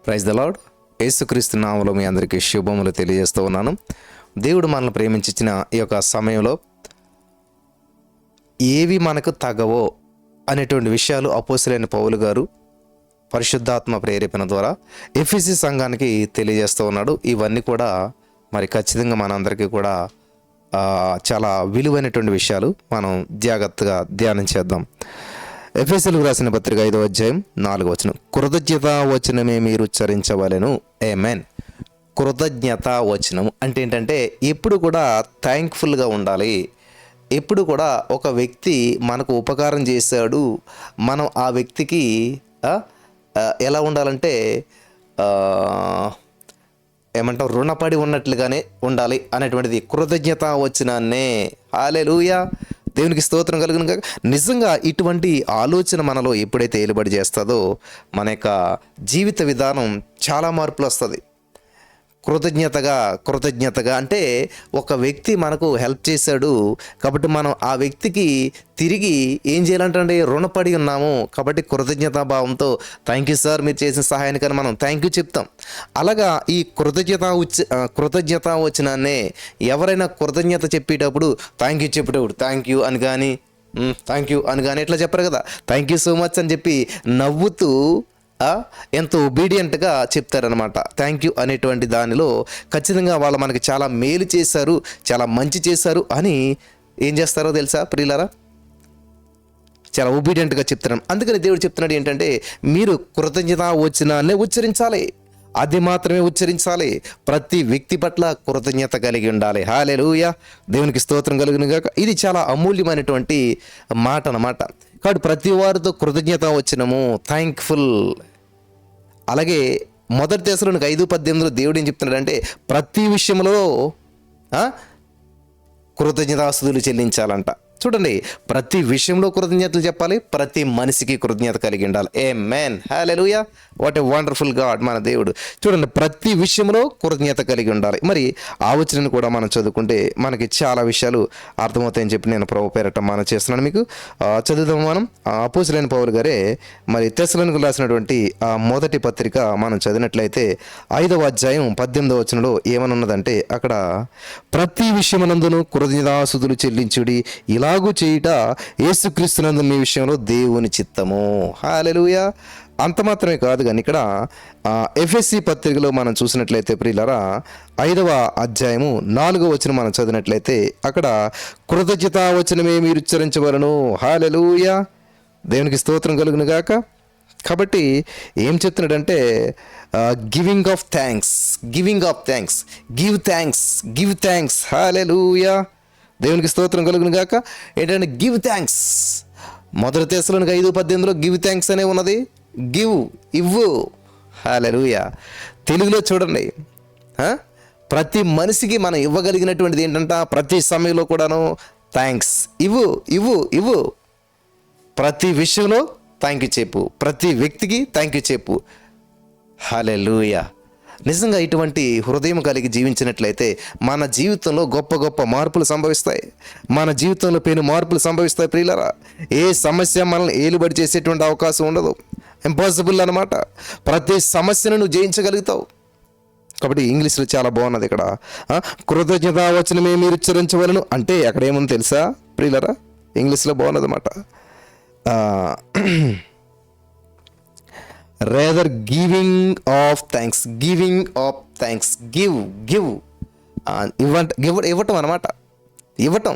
Praise the lord. యేసుక్రీస్తు నామములో మీ అందరికీ శుభములు తెలియజేస్తూ ఉన్నాను. దేవుడు మనల్ని ప్రేమించిన ఈ యొక్క సమయంలో ఏవి మనకు తగవో అనేటువంటి విషయాలు అపోస్తలుడైన పౌలు గారు పరిశుద్ధాత్మ ప్రేరేపణ ద్వారా ఎఫెసీ సంఘానికి తెలియజేస్తూ ఉన్నాడు. ఇవన్నీ కూడా మరి ఖచ్చితంగా మనందరికీ కూడా చాలా విలువైనటువంటి విషయాలు. మనం జాగ్రత్తగా ధ్యానం చేద్దాం. ఎఫెసీయులకు రాసిన పత్రిక 5వ అధ్యాయం 4వ వచనం, కృతజ్ఞతా వచనమే మీరు ఉచ్చరించవలెను. ఆమేన్. కృతజ్ఞతా వచనం అంటే ఏంటంటే ఎప్పుడు కూడా థ్యాంక్ఫుల్గా ఉండాలి. ఎప్పుడు కూడా ఒక వ్యక్తి మనకు ఉపకారం చేశాడు, మనం ఆ వ్యక్తికి ఎలా ఉండాలంటే ఏమంటాం, రుణపడి ఉన్నట్లుగానే ఉండాలి అనేటువంటిది కృతజ్ఞతా వచనాన్నే. హల్లెలూయా, దేవునికి స్తోత్రం కలుగును గాక. నిజంగా ఇటువంటి ఆలోచన మనలో ఎప్పుడైతే ఏలుబడి చేస్తుందో మన యొక్క జీవిత విధానం చాలా మార్పులు వస్తుంది. కృతజ్ఞతగా అంటే ఒక వ్యక్తి మనకు హెల్ప్ చేశాడు కాబట్టి మనం ఆ వ్యక్తికి తిరిగి ఏం చేయాలంటే రుణపడి ఉన్నాము కాబట్టి కృతజ్ఞతా భావంతో థ్యాంక్ యూ సార్ మీరు చేసిన సహాయానికని మనం థ్యాంక్ యూ చెప్తాం. అలాగా ఈ కృతజ్ఞత వచనాన్నే ఎవరైనా కృతజ్ఞత చెప్పేటప్పుడు థ్యాంక్ యూ చెప్పేటప్పుడు థ్యాంక్ యూ అని కానీ ఇట్లా చెప్పరు కదా, థ్యాంక్ యూ సో మచ్ అని చెప్పి నవ్వుతూ ఎంతో ఒబీడియంట్గా చెప్తారనమాట. థ్యాంక్ యూ అనేటువంటి దానిలో ఖచ్చితంగా వాళ్ళు మనకి చాలా మేలు చేశారు, చాలా మంచి చేశారు అని ఏం చేస్తారో తెలుసా ప్రియులారా, చాలా ఒబీడియంట్గా చెప్తారు. అందుకని దేవుడు చెప్తున్నాడు ఏంటంటే మీరు కృతజ్ఞతా వచనాన్నే ఉచ్చరించాలి, అది మాత్రమే ఉచ్చరించాలి. ప్రతి వ్యక్తి పట్ల కృతజ్ఞత కలిగి ఉండాలి. హల్లెలూయా, దేవునికి స్తోత్రం కలుగును గాక. ఇది చాలా అమూల్యమైనటువంటి మాట అన్నమాట. కాబట్టి ప్రతి వారితో కృతజ్ఞత వచనము, థ్యాంక్ఫుల్. అలాగే మొదటి దశలోనికి 5:18 దేవుడు ఏం చెప్తున్నాడంటే ప్రతి విషయంలో కృతజ్ఞతాస్తుతులు చెల్లించాలంట. చూడండి, ప్రతి విషయంలో కృతజ్ఞతలు చెప్పాలి, ప్రతి మనిషికి కృతజ్ఞత కలిగి ఉండాలి. ఆమేన్, హల్లెలూయా, వాట్ ఏ వండర్ఫుల్ గాడ్ మన దేవుడు. చూడండి, ప్రతి విషయంలో కృతజ్ఞత కలిగి ఉండాలి. మరి ఆ వచనాన్ని కూడా మనం చదువుకుంటే మనకి చాలా విషయాలు అర్థమవుతాయని చెప్పి నేను ప్రభు పేరట మనం చేస్తున్నాను. మీకు చదువుదాం. మనం అపోస్తలుడైన పౌలు గారే మరి తెస్సలోనికీయులకు రాసినటువంటి మొదటి పత్రిక మనం చదివినట్లయితే 5వ అధ్యాయం 18వ వచనంలో ఏమని ఉన్నదంటే అక్కడ ప్రతి విషయమునందును కృతజ్ఞతాస్తుతులు చెల్లించుడి, ఇలాగూ చేయుట యేసుక్రీస్తునందు మీ విషయంలో దేవుని చిత్తము. హల్లెలూయా. అంత మాత్రమే కాదు కానీ ఇక్కడ ఎఫెసీ పత్రికలో మనం చూసినట్లయితే ప్రియులారా 5వ అధ్యాయము 4వ వచనం మనం చదివినట్లయితే అక్కడ కృతజ్ఞతా వచనమే మీరు ఉచ్చరించవలెను. హల్లెలూయా, దేవునికి స్తోత్రం కలుగును గాక. కాబట్టి ఏం చెప్తున్నాడంటే giving of thanks, give thanks. హల్లెలూయా, దేవునికి స్తోత్రం కలుగును గాక. ఏంటంటే గివ్ థ్యాంక్స్. మొదటి తెస్సలోనికీ 5:18 గివ్ థ్యాంక్స్ అనే ఉన్నది. ఇవ్వు. హల్లెలూయా. తెలుగులో చూడండి, ప్రతి మనిషికి మనం ఇవ్వగలిగినటువంటిది ఏంటంట, ప్రతి సమయంలో కూడాను థ్యాంక్స్. ఇవ్వు. ప్రతి విషయంలో థ్యాంక్ యూ చెప్పు, ప్రతి వ్యక్తికి థ్యాంక్ యూ చెప్పు. హల్లెలూయా. నిజంగా ఇటువంటి హృదయం కలిగి జీవించినట్లయితే మన జీవితంలో గొప్ప గొప్ప మార్పులు సంభవిస్తాయి. మన జీవితంలో పెను మార్పులు సంభవిస్తాయి ప్రియులారా. ఏ సమస్య మనల్ని ఏలుబడి చేసేటువంటి అవకాశం ఉండదు. ఇంపాసిబుల్ అన్నమాట. ప్రతి సమస్యను నువ్వు జయించగలుగుతావు. కాబట్టి ఇంగ్లీష్లో చాలా బాగున్నది ఇక్కడ, కృతజ్ఞతా వచనమే మీరు ఉచ్చరించవలెను అంటే అక్కడ ఏముంది తెలుసా ప్రియులారా, ఇంగ్లీష్లో బాగున్నది అన్నమాట. rather giving of thanks, give ఇవ్వటం అనమాట, ఇవ్వటం.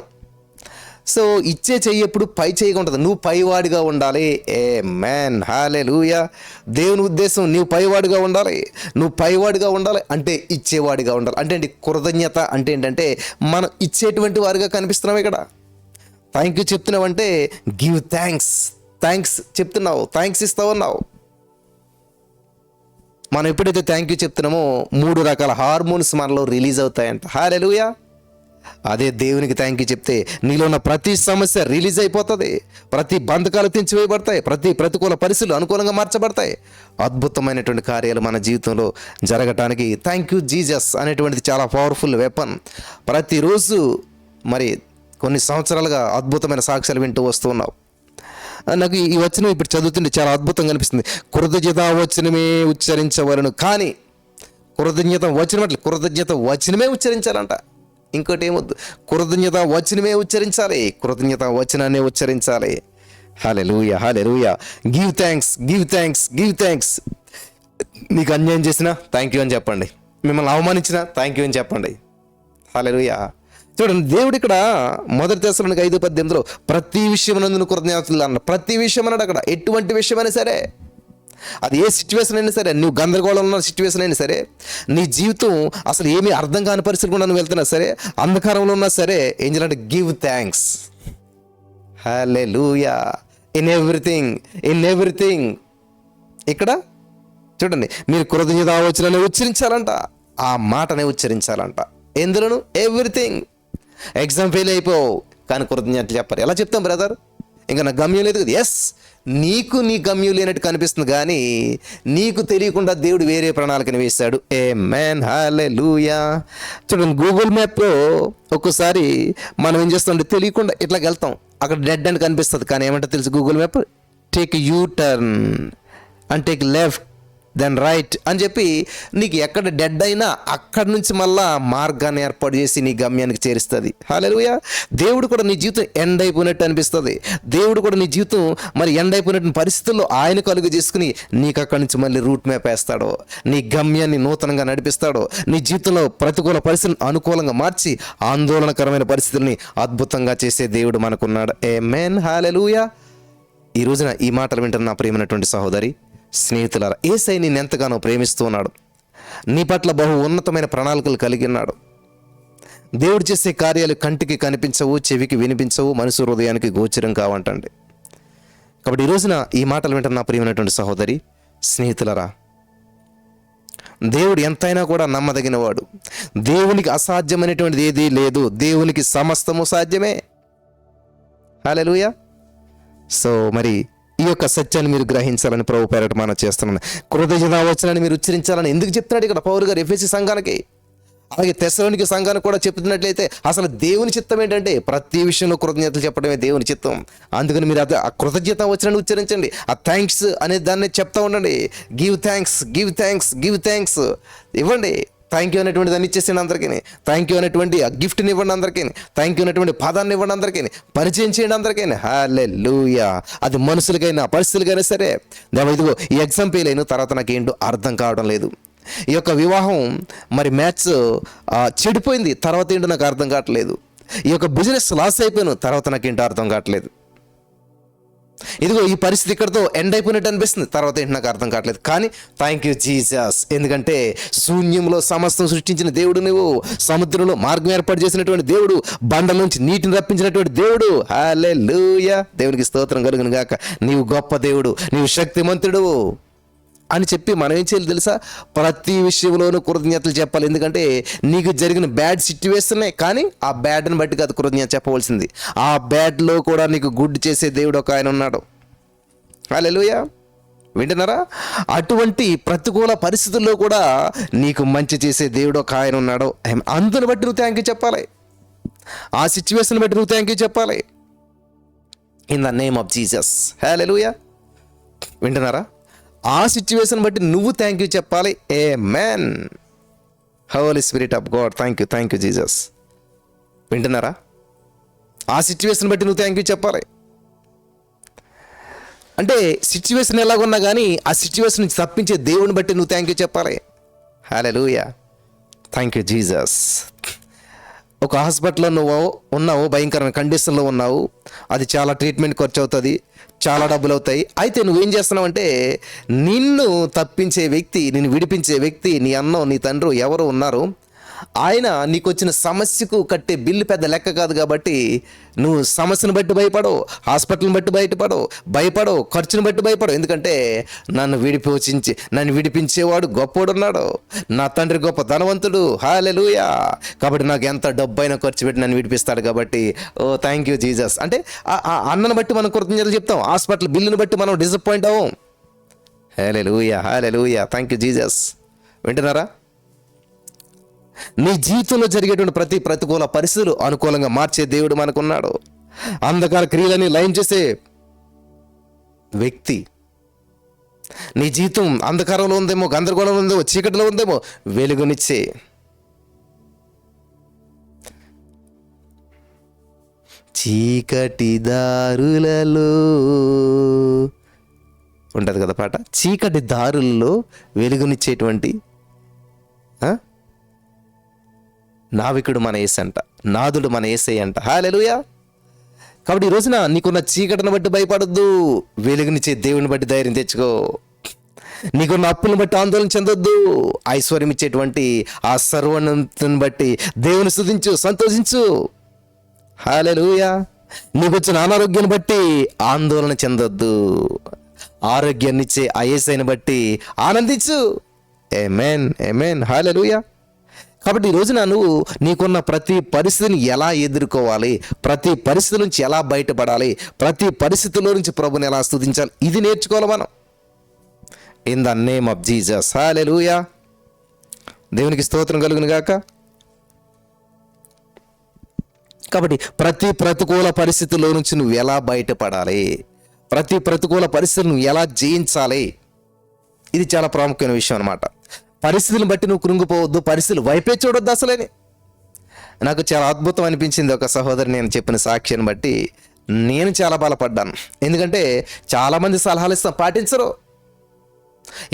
సో ఇచ్చే చెయ్యి ఎప్పుడు పై చేయగా ఉంటుంది, నువ్వు పైవాడిగా ఉండాలి. ఆమేన్, హల్లెలూయా. దేవుని ఉద్దేశం నువ్వు పైవాడిగా ఉండాలి అంటే ఇచ్చేవాడిగా ఉండాలి. అంటే ఏంటి కృతజ్ఞత అంటే ఏంటంటే మనం ఇచ్చేటువంటి వారిగా కనిపిస్తున్నాం. ఇక్కడ థ్యాంక్ యూ చెప్తున్నావు అంటే గివ్ థ్యాంక్స్ చెప్తున్నావు, థ్యాంక్స్ ఇస్తావన్నావు. మనం ఎప్పుడైతే థ్యాంక్ యూ చెప్తున్నామో 3 రకాల హార్మోన్స్ మనలో రిలీజ్ అవుతాయంట. హల్లెలూయా. అదే దేవునికి థ్యాంక్ యూ చెప్తే నీలో ఉన్న ప్రతి సమస్య రిలీజ్ అయిపోతుంది, ప్రతి బంధకాలు తెంచివేయబడతాయి, ప్రతి ప్రతికూల పరిస్థితులు అనుకూలంగా మార్చబడతాయి. అద్భుతమైనటువంటి కార్యాలు మన జీవితంలో జరగటానికి థ్యాంక్ యూ జీసస్ అనేటువంటిది చాలా పవర్ఫుల్ వెపన్. ప్రతిరోజు మరి కొన్ని సంవత్సరాలుగా అద్భుతమైన సాక్ష్యాలు వింటూ వస్తున్నావు. నాకు ఈ వచనం ఇప్పుడు చదువుతుంటే చాలా అద్భుతంగా అనిపిస్తుంది. కృతజ్ఞత వచనమే ఉచ్చరించవలను, కానీ కృతజ్ఞత వచనమే ఉచ్చరించాలంట. ఇంకోటి ఏమొద్దు, కృతజ్ఞత వచనమే ఉచ్చరించాలి, కృతజ్ఞత వచనాన్ని ఉచ్చరించాలి. హల్లెలూయా, హల్లెలూయా. Give thanks, give thanks, give thanks. నీకు అన్యాయం చేసినా థ్యాంక్ యూ అని చెప్పండి, మిమ్మల్ని అవమానించినా థ్యాంక్ యూ అని చెప్పండి. హల్లెలూయా. చూడండి, దేవుడు ఇక్కడ 1 తెస్సలోనికై 5:18 ప్రతి విషయమునందు కృతజ్ఞతలు అన్న. ప్రతి విషయం అన్నాడు అక్కడ. ఎటువంటి విషయమైనా సరే, అది ఏ సిచ్యువేషన్ అయినా సరే, నువ్వు గందరగోళం ఉన్న సిచ్యువేషన్ అయినా సరే, నీ జీవితం అసలు ఏమీ అర్థం కాని పరిస్థితి కూడా నువ్వు వెళ్తున్నా సరే, అంధకారంలో ఉన్నా సరే, ఏం చేయాలంటే give thanks. Hallelujah. In everything. ఇక్కడ చూడండి, మీరు కృతజ్ఞత వచనాన్ని ఉచ్చరించాలంట, ఆ మాటనే ఉచ్చరించాలంట. ఎందులోను? ఎవ్రీథింగ్. ఎగ్జామ్ ఫెయిల్ అయిపోవు కానీ కృతజ్ఞతలు చెప్పాలి. ఎలా చెప్తాం బ్రదర్? ఇంకా నాకు గమ్యం లేదు కదా. ఎస్, నీకు నీ గమ్యం లేనట్టు కనిపిస్తుంది, కానీ నీకు తెలియకుండా దేవుడు వేరే ప్రణాళికను వేశాడు. ఆమేన్, హల్లెలూయా. చూడండి, గూగుల్ మ్యాప్లో ఒక్కోసారి మనం ఏం చేస్తామంటే తెలియకుండా ఇట్లాగ వెళ్తాం, అక్కడ డెడ్ అని కనిపిస్తుంది, కానీ ఏమంటే తెలుసు Google map? Take U turn and take left then right అని చెప్పి నీకు ఎక్కడ డెడ్ అయినా అక్కడి నుంచి మళ్ళా మార్గాన్ని ఏర్పాటు చేసి నీ గమ్యానికి చేరుస్తుంది. హల్లెలూయా. దేవుడు కూడా నీ జీవితం ఎండ్ అయిపోయినట్టు అనిపిస్తుంది. దేవుడు కూడా నీ జీవితం మరి ఎండ్ అయిపోయినట్టు పరిస్థితుల్లో ఆయన కలుగు చేసుకుని నీకు అక్కడి నుంచి మళ్ళీ రూట్ మ్యాప్ వేస్తాడు, నీ గమ్యాన్ని నూతనంగా నడిపిస్తాడు, నీ జీవితంలో ప్రతికూల పరిస్థితులను అనుకూలంగా మార్చి ఆందోళనకరమైన పరిస్థితుల్ని అద్భుతంగా చేసే దేవుడు మనకున్నాడు. ఆమేన్, హల్లెలూయా. ఈ రోజున ఈ మాటలు వింటున్న నా ప్రియమైనటువంటి సహోదరి, స్నేహితులారా, యేసయ్య నిన్ను ఎంతగానో ప్రేమిస్తూ ఉన్నాడు. నీ పట్ల బహు ఉన్నతమైన ప్రణాళికలు కలిగి ఉన్నాడు. దేవుడు చేసే కార్యాలు కంటికి కనిపించవు, చెవికి వినిపించవు, మనసు హృదయానికి గోచరం కావంటండి. కాబట్టి ఈ రోజున ఈ మాటలు వింటున్న నా ప్రియమైనటువంటి సహోదరి, స్నేహితులారా, దేవుడు ఎంతైనా కూడా నమ్మదగినవాడు. దేవునికి అసాధ్యమైనటువంటిది ఏదీ లేదు. దేవునికి సమస్తము సాధ్యమే. హల్లెలూయా. సో మరి ఈ యొక్క సత్యాన్ని మీరు గ్రహించాలని ప్రభు పేరట మనం చేస్తున్నాను. కృతజ్ఞతా వచనాన్ని మీరు ఉచ్చరించాలని ఎందుకు చెప్తున్నాడు ఇక్కడ పౌలు గారు ఎఫెసీ సంఘానికి, అలాగే తెస్సలోనిక సంఘానికి కూడా చెప్తున్నట్లయితే అసలు దేవుని చిత్తం ఏంటంటే ప్రతి విషయంలో కృతజ్ఞతలు చెప్పడమే దేవుని చిత్తం. అందుకని మీరు ఆ కృతజ్ఞత వచనాన్ని ఉచ్చరించండి. ఆ థ్యాంక్స్ అనే దాన్ని చెప్తా ఉండండి. Give thanks, give thanks, give thanks ఇవ్వండి. థ్యాంక్ యూ అనేటువంటి దాన్ని ఇచ్చేసింది అందరికీ. థ్యాంక్ యూ అనేటువంటి ఆ గిఫ్ట్ని ఇవ్వండి అందరికీ. థ్యాంక్ యూ అనేటువంటి పదాన్ని ఇవ్వండి అందరికీ. పరిచయం చేయండి అందరికీ. హల్లెలూయా. అది మనుషులకైనా పరిస్థితులకైనా సరే. దేవా, ఇదిగో ఈ ఎగ్జామ్ ఫెయిల్ అయిన తర్వాత నాకేంటో అర్థం కావడం లేదు. ఈ యొక్క వివాహం మరి మ్యాచ్ చెడిపోయింది, తర్వాత ఏంటో నాకు అర్థం కావట్లేదు. ఈ యొక్క బిజినెస్ లాస్ అయిపోయాను, తర్వాత నాకేంటో అర్థం కావట్లేదు. ఇదిగో ఈ పరిస్థితి ఇక్కడతో ఎండ్ అయిపోయినట్టు అనిపిస్తుంది, తర్వాత ఏంటి నాకు అర్థం కావట్లేదు. కానీ థ్యాంక్ యూ జీసస్, ఎందుకంటే శూన్యంలో సమస్తం సృష్టించిన దేవుడు నువ్వు, సముద్రంలో మార్గం ఏర్పాటు చేసినటువంటి దేవుడు, బండల నుంచి నీటిని రప్పించినటువంటి దేవుడు. హల్లెలూయా. దేవునికి స్తోత్రం కలుగును గాక. నీవు గొప్ప దేవుడు, నీవు శక్తిమంతుడు అని చెప్పి మనం ఏం చేయాలి తెలుసా? ప్రతి విషయంలోనూ కృతజ్ఞతలు చెప్పాలి. ఎందుకంటే నీకు జరిగిన బ్యాడ్ సిచ్యువేషనే, కానీ ఆ బ్యాడ్ని బట్టి కాదు కృతజ్ఞత చెప్పవలసింది. ఆ బ్యాడ్లో కూడా నీకు గుడ్ చేసే దేవుడు ఒక ఆయన ఉన్నాడు. హల్లెలూయా. వింటున్నారా? అటువంటి ప్రతికూల పరిస్థితుల్లో కూడా నీకు మంచి చేసే దేవుడు ఒక ఆయన ఉన్నాడు. అందుని బట్టి నువ్వు థ్యాంక్ యూ చెప్పాలి. ఆ సిచ్యువేషన్ బట్టి నువ్వు థ్యాంక్ యూ చెప్పాలి. In the name of Jesus. హల్లెలూయా. వింటున్నారా? ఆ సిచ్యువేషన్ బట్టి నువ్వు థ్యాంక్ యూ చెప్పాలి. ఆమేన్. Holy spirit of God, thank you Jesus. వింటున్నారా? ఆ సిచ్యువేషన్ బట్టి నువ్వు థ్యాంక్ యూ చెప్పాలి. అంటే సిచ్యువేషన్ ఎలాగున్నా కానీ ఆ సిచ్యువేషన్ నుంచి తప్పించే దేవుని బట్టి నువ్వు థ్యాంక్ యూ చెప్పాలి. హల్లెలూయా. Thank you Jesus. ఒక హాస్పిటల్లో నువ్వు ఉన్నావు, భయంకరమైన కండిషన్లో ఉన్నావు, అది చాలా ట్రీట్మెంట్ ఖర్చు అవుతుంది, చాలా డబ్బులు అవుతాయి. అయితే నువ్వేం చేస్తున్నావు అంటే నిన్ను తప్పించే వ్యక్తి, నిన్ను విడిపించే వ్యక్తి, నీ అన్నో నీ తండ్రి ఎవరు ఉన్నారు, ఆయన నీకు వచ్చిన సమస్యకు కట్టే బిల్లు పెద్ద లెక్క కాదు. కాబట్టి నువ్వు సమస్యను బట్టి భయపడవు, హాస్పిటల్ని బట్టి భయపడవు, ఖర్చును బట్టి భయపడవు. ఎందుకంటే నన్ను విడిపించేవాడు గొప్పోడున్నాడు, నా తండ్రి గొప్ప ధనవంతుడు. హల్లెలూయా. కాబట్టి నాకు ఎంత డబ్బు అయినా ఖర్చు పెట్టి నన్ను విడిపిస్తాడు. కాబట్టి ఓ థ్యాంక్ యూ జీసస్. అంటే ఆ అన్నను బట్టి మనం కృతజ్ఞతలు చెప్తాం, హాస్పిటల్ బిల్లుని బట్టి మనం డిసప్పాయింట్ అవ్వం. హల్లెలూయా, హల్లెలూయా. Thank you Jesus. వింటున్నారా? నీ జీవితంలో జరిగేటువంటి ప్రతి ప్రతికూల పరిస్థితులు అనుకూలంగా మార్చే దేవుడు మనకున్నాడు. అంధకార క్రియలని లయం చేసే వ్యక్తి. నీ జీవితం అంధకారంలో ఉందేమో, గందరగోళంలో ఉందేమో, చీకటిలో ఉందేమో, వెలుగునిచ్చే చీకటి దారులలో ఉంటుంది కదా పాట, చీకటి దారుల్లో వెలుగునిచ్చేటువంటి నావికుడు మన యేసు అంట, నాదుడు మన యేసే అంట. హల్లెలూయా. కాబట్టి ఈ రోజున నీకున్న చీకటిని బట్టి భయపడొద్దు, వెలుగునిచ్చే దేవుని బట్టి ధైర్యం తెచ్చుకో. నీకున్న అప్పులను బట్టి ఆందోళన చెందొద్దు, ఐశ్వర్యం ఇచ్చేటువంటి ఆ సర్వోన్నతుని బట్టి దేవుని స్తుతించు, సంతోషించు. హల్లెలూయా. నీకు వచ్చిన అనారోగ్యాన్ని బట్టి ఆందోళన చెందొద్దు, ఆరోగ్యాన్ని ఇచ్చే ఆ యేసయ్యని బట్టి ఆనందించు. ఆమేన్, ఆమేన్, హల్లెలూయా. కాబట్టి ఈ రోజున నువ్వు నీకున్న ప్రతి పరిస్థితిని ఎలా ఎదుర్కోవాలి, ప్రతి పరిస్థితి నుంచి ఎలా బయటపడాలి, ప్రతి పరిస్థితిలో నుంచి ప్రభుని ఎలా స్తుతించాలి, ఇది నేర్చుకోవాలి మనం. In the name of Jesus. హల్లెలూయా. దేవునికి స్తోత్రం కలుగును గాక. కాబట్టి ప్రతి ప్రతికూల పరిస్థితుల్లో నుంచి నువ్వు ఎలా బయటపడాలి, ప్రతి ప్రతికూల పరిస్థితులు నువ్వు ఎలా జయించాలి, ఇది చాలా ప్రాముఖ్యమైన విషయం అనమాట. పరిస్థితులను బట్టి నువ్వు కృంగిపోవద్దు, పరిస్థితులు వైపే చూడొద్దు అసలేని. నాకు చాలా అద్భుతం అనిపించింది ఒక సహోదరు నేను చెప్పిన సాక్ష్యాన్ని బట్టి. నేను చాలా బలపడ్డాను. ఎందుకంటే చాలామంది సలహాలు ఇస్తాం, పాటించరు.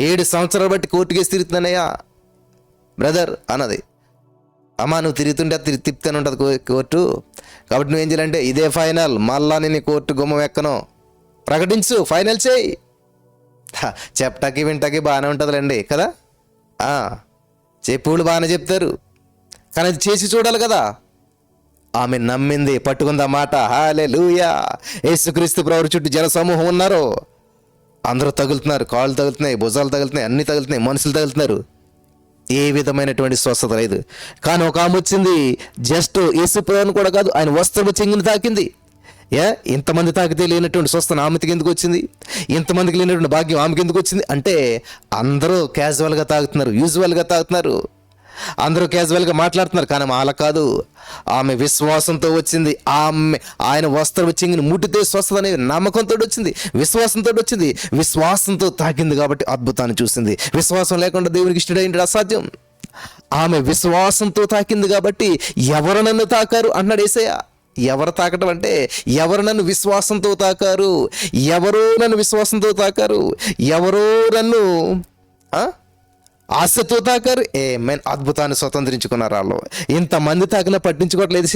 7 సంవత్సరాలు బట్టి కోర్టు కేసు తిరుగుతున్నానయ్యా బ్రదర్ అన్నది. అమ్మా నువ్వు తిరుగుతుంటే తిప్పుతూనే ఉంటుంది కోర్టు, కాబట్టి నువ్వేం చేయాలంటే ఇదే ఫైనల్, మళ్ళా నేను కోర్టు గుమ్మం ఎక్కను, ప్రకటించు, ఫైనల్ చేయి. చెప్టాకి వింటాకి బాగానే ఉంటుందిలేండి కదా, చెప్పులు బాగానే చెప్తారు, కానీ అది చేసి చూడాలి కదా. ఆమె నమ్మింది, పట్టుకుందా మాట. హల్లెలూయా. యేసుక్రీస్తు ప్రభువు చుట్టూ జన సమూహం ఉన్నారు, అందరూ తగులుతున్నారు, కాళ్ళు తగులుతున్నాయి, భుజాలు తగులుతున్నాయి, అన్నీ తగులుతున్నాయి, మనుషులు తగులుతున్నారు, ఏ విధమైనటువంటి స్వస్థత లేదు. కానీ ఒక ఆమె వచ్చింది, జస్ట్ యేసు ప్రభువుని కూడా కాదు, ఆయన వస్త్రపు చెంగుని తాకింది. ఇంతమంది తాకితే లేనటువంటి స్వస్థత ఆమెకి ఎందుకు వచ్చింది, ఇంతమందికి లేనటువంటి భాగ్యం ఆమెకి ఎందుకు వచ్చింది అంటే అందరూ క్యాజువల్గా తాగుతున్నారు, యూజువల్గా తాగుతున్నారు, అందరూ క్యాజువల్గా మాట్లాడుతున్నారు. కానీ అలా కాదు, ఆమె విశ్వాసంతో వచ్చింది. ఆయన వస్త్రపు చెంగుని ముట్టితే స్వస్థత అనే నమ్మకంతో వచ్చింది, విశ్వాసంతో వచ్చింది, విశ్వాసంతో తాకింది కాబట్టి అద్భుతాన్ని చూసింది. విశ్వాసం లేకుండా దేవునికి ఇష్టడైంది అసాధ్యం. ఆమె విశ్వాసంతో తాకింది కాబట్టి ఎవరు నన్ను తాకారు అన్నాడు యేసయ్య. ఎవరు తాకటం అంటే ఎవరు నన్ను విశ్వాసంతో తాకారు, ఎవరో నన్ను విశ్వాసంతో తాకారు, ఎవరో నన్ను ఆశతో తాకారు. ఆమేన్. అద్భుతాన్ని స్వతంత్రించుకున్నారు వాళ్ళు. ఇంతమంది తాకినా పట్టించుకోవట్లేదు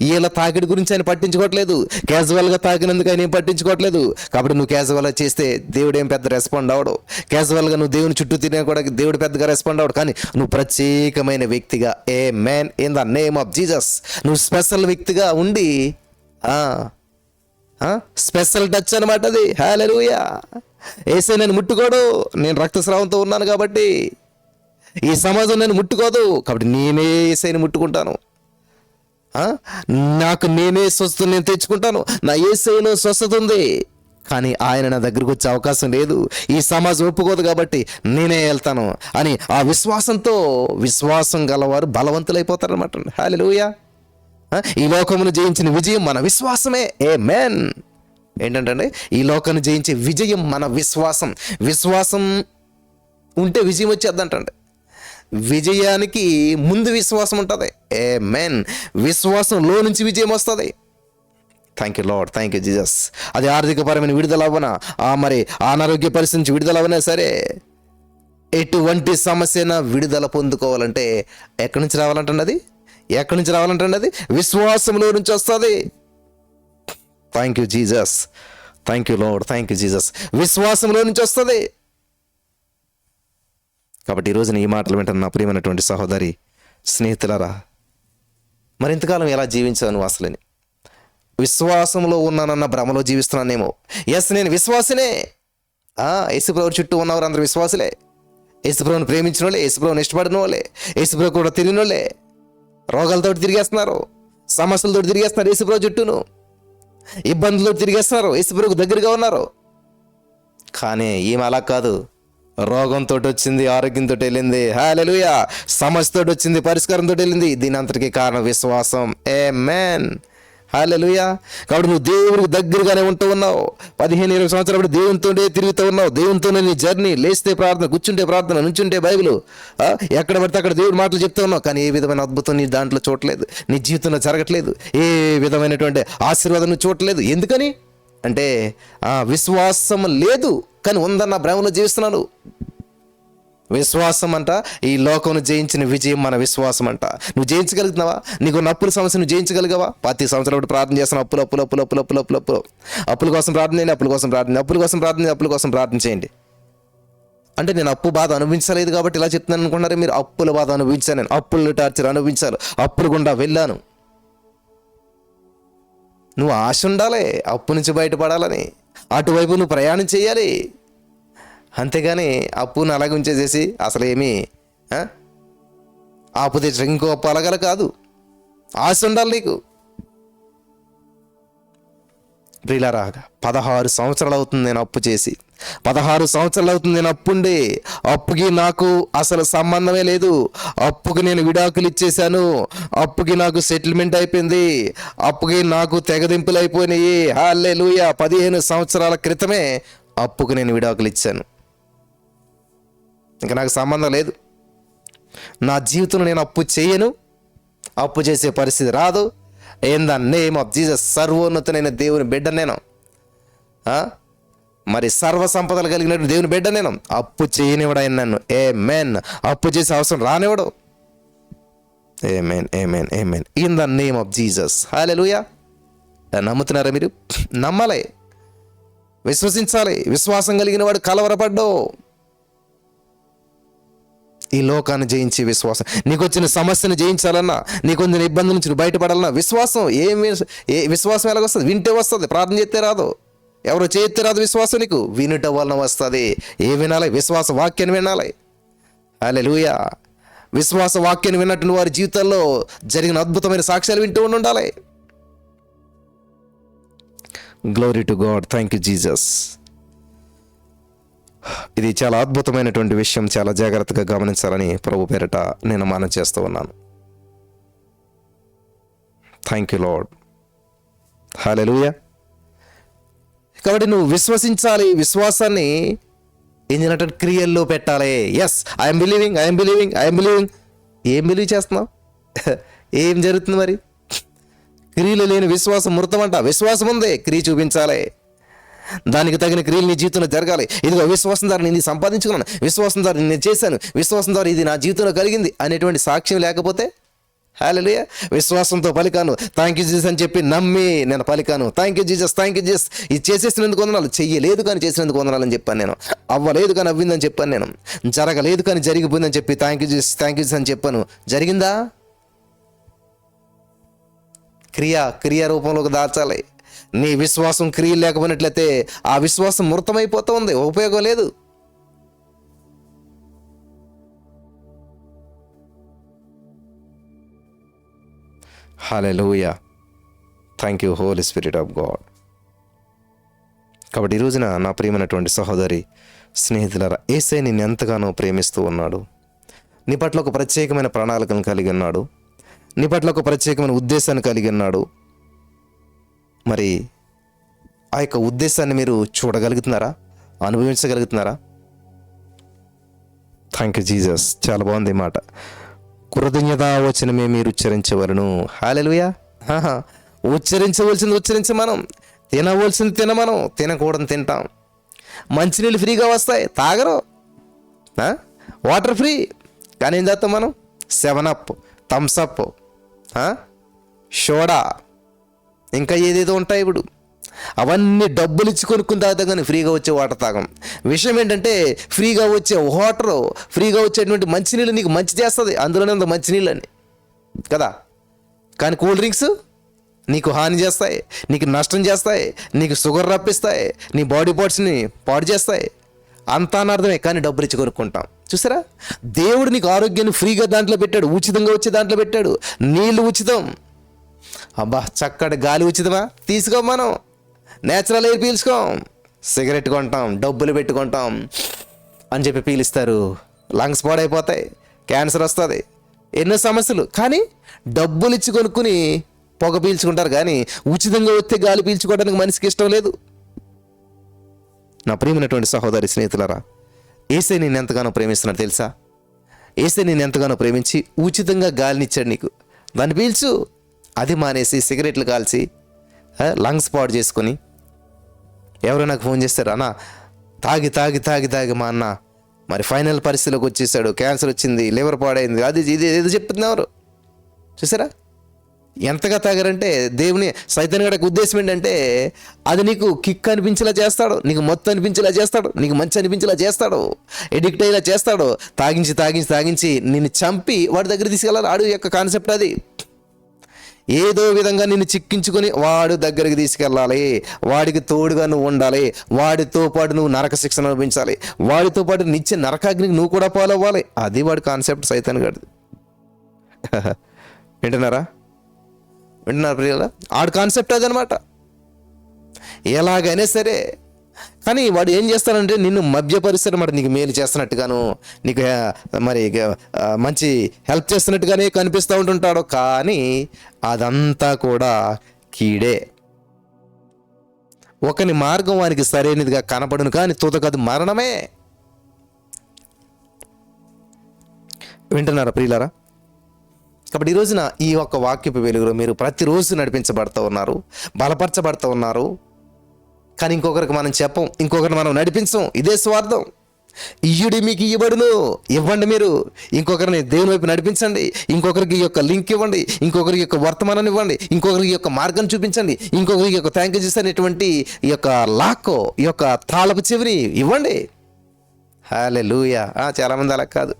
వీళ్ళ తాకిడి గురించి ఆయన పట్టించుకోవట్లేదు, క్యాజువల్గా తాకినందుకు ఆయన ఏం పట్టించుకోవట్లేదు. కాబట్టి నువ్వు క్యాజువల్గా చేస్తే దేవుడు ఏం పెద్ద రెస్పాండ్ అవడు, క్యాజువల్గా నువ్వు దేవుని చుట్టూ తిరిగినా కూడా దేవుడు పెద్దగా రెస్పాండ్ అవడు. కానీ నువ్వు ప్రత్యేకమైన వ్యక్తిగా, ఆమేన్, in the name of Jesus, నువ్వు స్పెషల్ వ్యక్తిగా ఉండి, స్పెషల్ టచ్ అనమాట అది. హల్లెలూయా. యేసయ్య నన్ను ముట్టుకోడు, నేను రక్తస్రావంతో ఉన్నాను కాబట్టి, ఈ సమాజం నన్ను ముట్టుకోదు కాబట్టి నేనే యేసయ్యని ముట్టుకుంటాను, నాకు నేనే స్వస్థత నేను తెచ్చుకుంటాను. నా యేసయ్యలో స్వస్థత ఉంది, కానీ ఆయన నా దగ్గరకు వచ్చే అవకాశం లేదు, ఈ సమాజం ఒప్పుకోదు కాబట్టి నేనే వెళ్తాను అని ఆ విశ్వాసంతో, విశ్వాసం గలవారు బలవంతులైపోతారు అనమాట. హల్లెలూయా. ఈ లోకమును జయించిన విజయం మన విశ్వాసమే. ఆమేన్. ఏంటంటే ఈ లోకాన్ని జయించే విజయం మన విశ్వాసం. విశ్వాసం ఉంటే విజయం వచ్చేద్దంటండి. విజయానికి ముందు విశ్వాసం ఉంటుంది. ఆమేన్. విశ్వాసంలో నుంచి విజయం వస్తుంది. Thank you Lord, thank you Jesus. అది ఆర్థికపరమైన విడుదల అవ్వనా, మరి అనారోగ్య పరిస్థితి నుంచి విడుదల అవ్వనా సరే, ఎటువంటి సమస్యన విడుదల పొందుకోవాలంటే ఎక్కడి నుంచి రావాలంటండి అది, ఎక్కడి నుంచి రావాలంటండి అది విశ్వాసంలో నుంచి వస్తుంది. Thank you Jesus, thank you Lord, thank you Jesus. విశ్వాసంలో నుంచి వస్తుంది. కాబట్టి ఈరోజున ఈ మాటలు వింటున్న నా ప్రియమైనటువంటి సహోదరి స్నేహితులారా, మరి ఇంతకాలం ఎలా జీవించాను నువ్వు అసలని? విశ్వాసంలో ఉన్నానన్న భ్రమలో జీవిస్తున్నానేమో. ఎస్, నేను విశ్వాసనే. యేసుప్రభు చుట్టూ ఉన్నవారు అందరూ విశ్వాసులే, యేసుప్రభుని ప్రేమించిన వాళ్ళే, యేసుప్రభుని ఇష్టపడిన వాళ్ళే, యేసుప్రభు కూడా తిరిగిన వాళ్ళే. రోగాలతో తిరిగేస్తున్నారు, సమస్యలతో తిరిగేస్తున్నారు, యేసుప్రభు చుట్టూను ఇబ్బందులతో తిరిగేస్తున్నారు, యేసుప్రభుకు దగ్గరగా ఉన్నారు. కానీ ఈమె అలా కాదు. రోగంతో వచ్చింది, ఆరోగ్యంతో వెళ్ళింది. హల్లెలూయా. సమస్యతో వచ్చింది, పరిష్కారంతో వెళ్ళింది. దీని అంతటికీ కారణం విశ్వాసం. ఆమేన్. హల్లెలూయా. కాబట్టి నువ్వు దేవుడికి దగ్గరగానే ఉంటూ ఉన్నావు. 15-20 సంవత్సరాలు దేవునితోనే తిరుగుతూ ఉన్నావు. దేవునితోనే నీ జర్నీ. లేస్తే ప్రార్థన, కూర్చుంటే ప్రార్థన, నుంచుంటే బైబిల్, ఎక్కడ పడితే అక్కడ దేవుడి మాటలు చెప్తూ ఉన్నావు. కానీ ఏ విధమైన అద్భుతం నీ దాంట్లో చూడలేదు, నీ జీవితంలో జరగట్లేదు. ఏ విధమైనటువంటి ఆశీర్వాదం నువ్వు చూడట్లేదు. ఎందుకని అంటే విశ్వాసం లేదు, కానీ ఉందన్న భ్రమలో జీవిస్తున్నాను. విశ్వాసం అంట ఈ లోకం జయించిన విజయం మన విశ్వాసం అంట. నువ్వు జయించగలుగుతున్నావా? నీకు అప్పుల సమస్య నువ్వు జయించగలిగావా? 10 సంవత్సరాలు ప్రార్థన చేస్తున్నావు, అప్పులు అప్పులు అప్పులు అప్పులు అప్పులు అప్పులు అప్పులు అప్పుల కోసం ప్రార్థన చేయండి, అప్పుల కోసం ప్రార్థన, అప్పుల కోసం ప్రార్థన, అప్పుల కోసం ప్రార్థన చేయండి. అంటే నేను అప్పు బాధ అనుభవించలేదు కాబట్టి ఇలా చెప్తున్నాను అనుకున్నారే మీరు? అప్పుల బాధ అనుభవించాను నేను, అప్పుల టార్చర్ అనుభవించాను, అప్పుల గుండా వెళ్ళాను. నువ్వు ఆశ ఉండాలి అప్పు నుంచి బయటపడాలని, అటువైపు నువ్వు ప్రయాణం చేయాలి. అంతేగాని అప్పును అలాగే ఉంచేసేసి అసలు ఏమీ అప్పు తెచ్చి ఇంకో అప్పు అలాగల కాదు. ఆశ ఉండాలి నీకు. ప్రియులారా, 16 సంవత్సరాలు అవుతుంది నేను అప్పు చేసి, 16 సంవత్సరాలు అవుతుంది నేను అప్పుండే. అప్పుకి నాకు అసలు సంబంధమే లేదు. అప్పుకి నేను విడాకులు ఇచ్చేశాను, అప్పుకి నాకు సెటిల్మెంట్ అయిపోయింది, అప్పుకి నాకు తెగదింపులు అయిపోయినాయి. హల్లెలూయా. 15 సంవత్సరాల క్రితమే అప్పుకు నేను విడాకులు ఇచ్చాను. ఇంకా నాకు సంబంధం లేదు. నా జీవితంలో నేను అప్పు చేయను, అప్పు చేసే పరిస్థితి రాదు. In the name of Jesus. సర్వోన్నతమైన దేవుని బిడ్డ నేను, మరి సర్వ సంపదలు కలిగినట్టు దేవుని బిడ్డ నేను. అప్పు చేయనివాడు ఆయన నన్ను. ఆమేన్. అప్పు చేసే అవసరం రానివాడు. ఆమేన్, ఆమేన్, ఆమేన్. In the name of Jesus. హల్లెలూయా. నమ్ముతున్నారా మీరు? నమ్మాలి, విశ్వసించాలి. విశ్వాసం కలిగిన వాడు కలవరపడ్డో. ఈ లోకాన్ని జయించే విశ్వాసం. నీకు వచ్చిన సమస్యను జయించాలన్నా, నీకు వచ్చిన ఇబ్బంది నుంచి బయటపడాలన్నా విశ్వాసం. ఏ విశ్వాసం ఎలాగొస్తుంది? వింటే వస్తుంది, ప్రార్థన చేస్తే రాదు, ఎవరో చేస్తే రాదు. విశ్వాసం నీకు వినుట వలన వస్తుంది. ఏ వినాలి? విశ్వాస వాక్యాన్ని వినాలి. హల్లెలూయా. విశ్వాస వాక్యాన్ని విన్నట్టు వారి జీవితాల్లో జరిగిన అద్భుతమైన సాక్ష్యాలు వింటూ ఉండాలి. Glory to God. Thank you Jesus. ఇది చాలా అద్భుతమైనటువంటి విషయం. చాలా జాగ్రత్తగా గమనించాలని ప్రభు పేరట నేను మనవి చేస్తూ ఉన్నాను. Thank you Lord. హల్లెలూయా. కాబట్టి నువ్వు విశ్వసించాలి. విశ్వాసాన్ని ఏం చేయాలంటే క్రియల్లో పెట్టాలి. Yes, I'm believing, I'm believing, I'm believing. ఏం బిలీవ్ చేస్తున్నావు? ఏం జరుగుతుంది మరి? క్రియలు లేని విశ్వాసం మృతమంట. విశ్వాసం ఉంది, క్రియ చూపించాలి. దానికి తగిన క్రియలు నీ జీవితంలో జరగాలి. ఇదిగో విశ్వాసం ద్వారా నేను సంపాదించుకున్నాను, విశ్వాసం ద్వారా నేను చేశాను, విశ్వాసం ద్వారా ఇది నా జీవితంలో కలిగింది అనేటువంటి సాక్ష్యం లేకపోతే, హల్లెలూయా, విశ్వాసంతో పలికాను, థ్యాంక్ యూ జీసస్ అని చెప్పి నమ్మి నేను పలికాను, thank you Jesus, thank you Jesus, ఇది చేసేసినందుకు వందనాలు, చెయ్యలేదు కానీ చేసినందుకు వందనాలని చెప్పాను నేను, అవ్వలేదు కానీ అవ్విందని చెప్పాను నేను, జరగలేదు కానీ జరిగిపోయిందని చెప్పి thank you Jesus, thank you Jesus అని చెప్పాను. జరిగిందా? క్రియ రూపంలోకి దాచాలి. నీ విశ్వాసం క్రియ లేకపోయినట్లయితే ఆ విశ్వాసం మృతమైపోతూ ఉంది, ఉపయోగం లేదు. హల్లెలూయా, thank you holy spirit of God. కాబట్టి ఈ రోజున నా ప్రియమైనటువంటి సహోదరి స్నేహితులారా, యేసయ్య నిన్ను ఎంతగానో ప్రేమిస్తూ ఉన్నాడు. నీ పట్ల ఒక ప్రత్యేకమైన ప్రణాళికను కలిగి ఉన్నాడు. నీ పట్ల ఒక ప్రత్యేకమైన ఉద్దేశాన్ని కలిగి ఉన్నాడు. మరి ఆ యొక్క ఉద్దేశాన్ని మీరు చూడగలుగుతున్నారా? అనుభవించగలుగుతున్నారా? Thank you Jesus. చాలా బాగుంది ఈ మాట. కృతజ్ఞతా వచనమే మీరు ఉచ్చరించవలను. హల్లెలూయా. ఉచ్చరించవలసింది ఉచ్చరించ మనం, తినవలసింది తిన మనం, తినకూడదు తింటాం. మంచినీళ్ళు ఫ్రీగా వస్తాయి, తాగరు. వాటర్ ఫ్రీ, కానీ ఏం చేస్తాం మనం? 7 అప్, థమ్సప్, సోడా, ఇంకా ఏదేదో ఉంటాయి ఇప్పుడు. అవన్నీ డబ్బులు ఇచ్చి కొనుక్కుని తాగుతాం కానీ ఫ్రీగా వచ్చే వాటర్ తాగం. విషయం ఏంటంటే, ఫ్రీగా వచ్చే వాటరు, ఫ్రీగా వచ్చేటువంటి మంచినీళ్ళు నీకు మంచి చేస్తుంది, అందులోనే ఉంది మంచినీళ్ళు అని కదా. కానీ కూల్ డ్రింక్స్ నీకు హాని చేస్తాయి, నీకు నష్టం చేస్తాయి, నీకు షుగర్ రప్పిస్తాయి, నీ బాడీ పార్ట్స్ని పాడు చేస్తాయి. అంతా అర్థమే, కానీ డబ్బులు ఇచ్చి కొనుక్కుంటాం. చూసారా, దేవుడు నీకు ఆరోగ్యాన్ని ఫ్రీగా దాంట్లో పెట్టాడు, ఉచితంగా వచ్చే దాంట్లో పెట్టాడు. నీళ్ళు ఉచితం, అబ్బా చక్కటి గాలి ఉచితమా, తీసుకో. మనం నేచురల్ ఎయిర్ పీల్చుకోం, సిగరెట్ కొంటాం, డబ్బులు పెట్టుకుంటాం అని చెప్పి పీలిస్తారు, లంగ్స్ పాడైపోతాయి, క్యాన్సర్ వస్తుంది, ఎన్నో సమస్యలు. కానీ డబ్బులు ఇచ్చి కొనుక్కుని పొగ పీల్చుకుంటారు, కానీ ఉచితంగా వస్తే గాలి పీల్చుకోవడానికి మనిషికి ఇష్టం లేదు. నా ప్రియమైనటువంటి సహోదరి స్నేహితులారా, యేసే నేను ఎంతగానో ప్రేమిస్తున్నాడు తెలుసా? యేసే నేను ఎంతగానో ప్రేమించి ఉచితంగా గాలినిచ్చాడు నీకు. దాన్ని పీల్చు. అది మానేసి సిగరెట్లు కాల్చి లంగ్స్ పాడు చేసుకొని, ఎవరో నాకు ఫోన్ చేస్తారు, అన్న తాగి తాగి తాగి తాగి మా అన్న మరి ఫైనల్ పరిస్థితిలోకి వచ్చేసాడు, క్యాన్సర్ వచ్చింది, లివర్ పాడైంది, అది ఇది ఏదో చెప్తుంది. ఎవరు చూసారా ఎంతగా తాగారంటే? దేవుని సైతాన్ గడికి ఉద్దేశం ఏంటంటే అది నీకు కిక్ అనిపించేలా చేస్తాడు, నీకు మొత్తం అనిపించేలా చేస్తాడు, నీకు మంచి అనిపించేలా చేస్తాడు, ఎడిక్ట్ అయ్యేలా చేస్తాడు. తాగించి తాగించి తాగించి నిన్ను చంపి వాడి దగ్గర తీసుకెళ్ళాలి. ఆడు యొక్క కాన్సెప్ట్ అది. ఏదో విధంగా నిన్ను చిక్కించుకొని వాడు దగ్గరికి తీసుకెళ్ళాలి, వాడికి తోడుగా నువ్వు ఉండాలి, వాడితో పాటు నువ్వు నరక శిక్షణ అనుభవించాలి, వాడితో పాటు నిత్య నరకాగ్నికి నువ్వు కూడా పాలవ్వాలి. అది వాడి కాన్సెప్ట్, సైతాన్ గడిది. వింటున్నారా ప్రియుల? ఆడి కాన్సెప్ట్ అదనమాట. ఎలాగైనా సరే కానీ వాడు ఏం చేస్తాడంటే నిన్ను మభ్యపరుస్తాడు అన్నమాట. నీకు మేలు చేస్తున్నట్టుగాను, నీకు మరి మంచి హెల్ప్ చేస్తున్నట్టుగానే కనిపిస్తూ ఉంటుంటాడు, కానీ అదంతా కూడా కీడే. ఒకని మార్గం వానికి సరైనదిగా కనపడును, కానీ తుదకది మరణమే. వింటున్నారా ప్రియులారా? కాబట్టి ఈ రోజున ఈ ఒక్క వాక్యపు వెలుగులో మీరు ప్రతిరోజు నడిపించబడుతూ ఉన్నారు, బలపరచబడుతూ ఉన్నారు. కానీ ఇంకొకరికి మనం చెప్పం, ఇంకొకరిని మనం నడిపించం. ఇదే స్వార్థం. ఇయ్యుడి మీకు ఇవ్వబడును, ఇవ్వండి. మీరు ఇంకొకరిని దేవుని వైపు నడిపించండి, ఇంకొకరికి ఈ యొక్క లింక్ ఇవ్వండి, ఇంకొకరికి యొక్క వర్తమానాన్ని ఇవ్వండి, ఇంకొకరికి యొక్క మార్గం చూపించండి, ఇంకొకరికి యొక్క థ్యాంక్ యూ అనేటువంటి ఈ యొక్క లాక్కో, ఈ యొక్క తాళపు చెవిని ఇవ్వండి. హల్లెలూయా. చాలామంది అలా కాదు,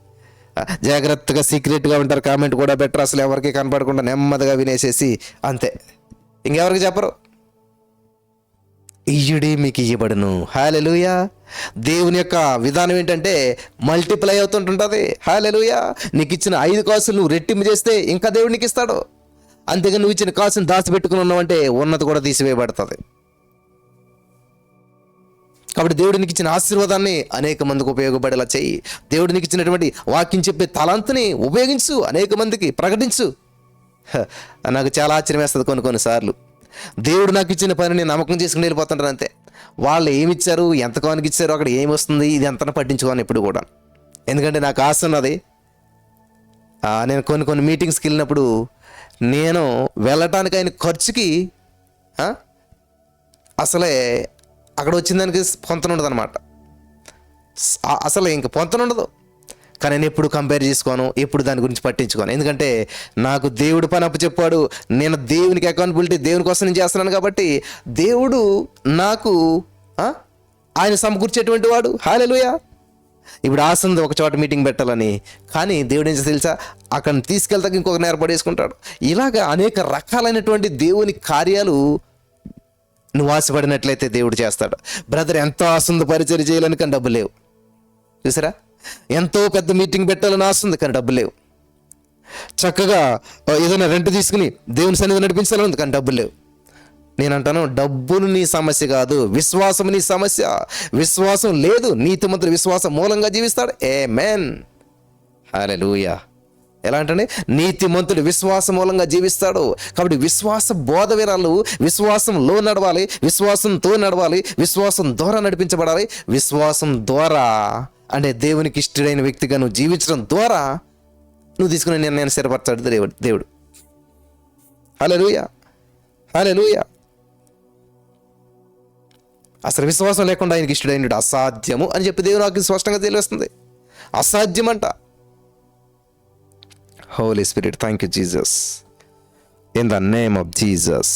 జాగ్రత్తగా సీక్రెట్గా ఉంటారు, కామెంట్ కూడా బెటర్, అసలు ఎవరికి కనపడకుండా నెమ్మదిగా వినేసేసి అంతే, ఇంకెవరికి చెప్పరు. ఇయ్యుడి మీకు ఇయ్యబడును. హల్లెలూయా. దేవుని యొక్క విధానం ఏంటంటే మల్టిప్లై అవుతుంటుంటుంది. హల్లెలూయా. నీకు ఇచ్చిన 5 కాసులు నువ్వు రెట్టింపు చేస్తే ఇంకా దేవుడు నీకు ఇస్తాడు. అంతేగా నువ్వు ఇచ్చిన కాసును దాచిపెట్టుకుని ఉన్నావంటే ఉన్నది కూడా తీసివేయబడుతుంది. కాబట్టి దేవుడు నీకు ఇచ్చిన ఆశీర్వాదాన్ని అనేక మందికి ఉపయోగపడేలా చెయ్యి. దేవుడు నీకు ఇచ్చినటువంటి వాక్యం చెప్పే తలాంతుని ఉపయోగించు, అనేక మందికి ప్రకటించు. నాకు చాలా ఆశ్చర్యం వేస్తుంది కొన్నిసార్లు. దేవుడు నాకు ఇచ్చిన పని నేను నమ్మకం చేసుకుని వెళ్ళిపోతుంటాను అంతే. వాళ్ళు ఏమి ఇచ్చారు, ఎంత కానికి ఇచ్చారు, అక్కడ ఏమి వస్తుంది, ఇది ఎంత పట్టించుకోను ఎప్పుడు కూడా. ఎందుకంటే నాకు ఆశ ఉన్నది. నేను కొన్ని మీటింగ్స్కి వెళ్ళినప్పుడు నేను వెళ్ళటానికి ఆయన ఖర్చుకి అసలే అక్కడ వచ్చిన దానికి పొంతన ఉండదు అనమాట. అసలు ఇంక పొంతన ఉండదు. కానీ నేను ఎప్పుడు కంపేర్ చేసుకోను, ఎప్పుడు దాని గురించి పట్టించుకోను. ఎందుకంటే నాకు దేవుడు పని అప్పచెప్పాడు, నేను దేవునికి అకౌంటబిలిటీ దేవుని కోసం నేను చేస్తున్నాను. కాబట్టి దేవుడు నాకు ఆయన సమకూర్చేటువంటి వాడు. హల్లెలూయా. ఇప్పుడు ఆశ ఉంది ఒక చోట మీటింగ్ పెట్టాలని, కానీ దేవుడు ఏం తెలుసా, అక్కడ తీసుకెళ్తాక ఇంకొకరిని ఏర్పడేసుకుంటాడు. ఇలాగా అనేక రకాలైనటువంటి దేవుని కార్యాలు నువ్వు ఆశపడినట్లయితే దేవుడు చేస్తాడు. బ్రదర్ ఎంతో ఆశ ఉంది పరిచయం చేయాలని, కానీ డబ్బు లేవు. చూసారా, ఎంతో పెద్ద మీటింగ్ పెట్టాలని ఆశ ఉంది, కానీ డబ్బు లేవు. చక్కగా ఏదైనా రెంట్ తీసుకుని దేవుని సన్నిధి నడిపించాలని ఉంది, కానీ డబ్బు లేవు. నేను అంటాను, డబ్బులు నీ సమస్య కాదు, విశ్వాసం నీ సమస్య. విశ్వాసం లేదు, నీతిమంతుడు విశ్వాసం మూలంగా జీవిస్తాడు. ఆమేన్. హల్లెలూయా. ఎలా అంటే నీతిమంతుడు విశ్వాసం మూలంగా జీవిస్తాడు. కాబట్టి విశ్వాస బోధ వినాలు, విశ్వాసంలో నడవాలి, విశ్వాసంతో నడవాలి, విశ్వాసం ద్వారా నడిపించబడాలి. విశ్వాసం ద్వారా అంటే దేవునికి ఇష్టడైన వ్యక్తిగా నువ్వు జీవించడం ద్వారా నువ్వు తీసుకునే నిర్ణయాన్ని స్థిరపరచాడు దేవుడు. హల్లెలూయా. హల్లెలూయా. అసలు విశ్వాసం లేకుండా ఆయనకి ఇష్టడైనడు అసాధ్యము అని చెప్పి దేవుడు నాకు స్పష్టంగా తెలియస్తుంది. అసాధ్యమంట. Holy Spirit, thank you, Jesus. In the name of Jesus.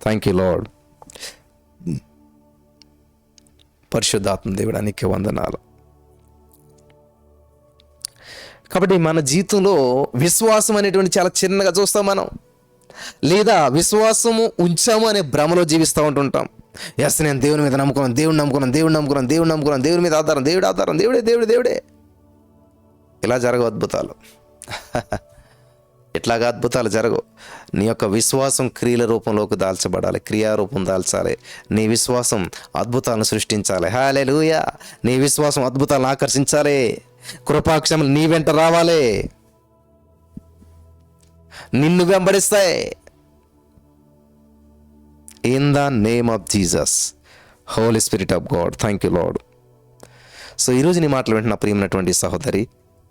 Thank you, Lord. పరిశుద్ధాత్మ దేవుడానికి వందనాలు. కాబట్టి మన జీవితంలో విశ్వాసం అనేటువంటి చాలా చిన్నగా చూస్తాం మనం, లేదా విశ్వాసము ఉంచాము అనే భ్రమలో జీవిస్తూ ఉంటుంటాం. ఎస్, నేను దేవుని మీద నమ్ముకున్నాను, దేవుని మీద ఆధారం, దేవుడే. ఇలా జరగవు అద్భుతాలు. ఇట్లాగా అద్భుతాలు జరగవు. నీ యొక్క విశ్వాసం క్రియల రూపంలోకి దాల్చబడాలి, క్రియారూపం దాల్చాలి. నీ విశ్వాసం అద్భుతాలను సృష్టించాలి. హల్లెలూయా. నీ విశ్వాసం అద్భుతాలను ఆకర్షించాలి. కృపాక్షములు నీ వెంట రావాలి, నిన్ను వెంబడిస్తాయి. In the name of Jesus. Holy spirit of God, thank you Lord. So ఈరోజు నీ మాటలు వింటున్న ప్రియమైనటువంటి సహోదరి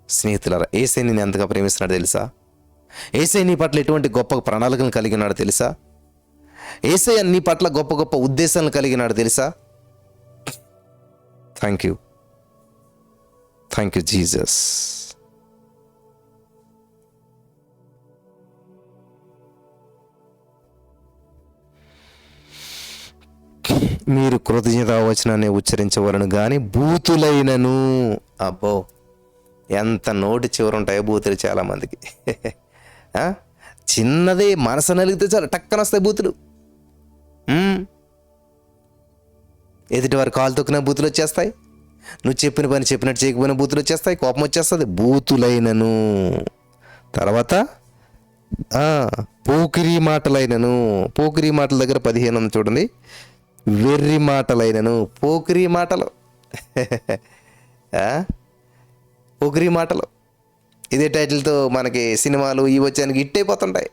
స్నేహితులారా, యేసయ్య నిన్ను ఎంతగా ప్రేమిస్తున్నాడు తెలుసా? యేసయ్య నీ పట్ల ఎటువంటి గొప్ప ప్రణాళికలను కలిగి ఉన్నాడు తెలుసా? యేసయ్య నీ పట్ల గొప్ప గొప్ప ఉద్దేశాలను కలిగినాడు తెలుసా? Thank you, thank you Jesus. మీరు కృతజ్ఞతావచనాన్ని ఉచ్చరించవలను కానీ బూతులైనను, అబ్బో ఎంత నోటి చివరు ఉంటాయో బూతులు చాలామందికి. చిన్నదే మనసు నలిగితే చాలు టక్కన వస్తాయి బూతులు. ఎదుటి వారి కాలు తొక్కిన బూతులు వచ్చేస్తాయి, నువ్వు చెప్పిన పని చెప్పినట్టు చేయకపోయిన బూతులు వచ్చేస్తాయి, కోపం వచ్చేస్తుంది. బూతులైనను, తర్వాత పోకిరి మాటలైనను. పోకిరి మాటల దగ్గర 15 ఉంది చూడండి. వెర్రి మాటలైనను, పోకిరి మాటలు, పోకిరి మాటలు. ఇదే టైటిల్తో మనకి సినిమాలు ఇవి వచ్చానికి హిట్ అయిపోతుంటాయి.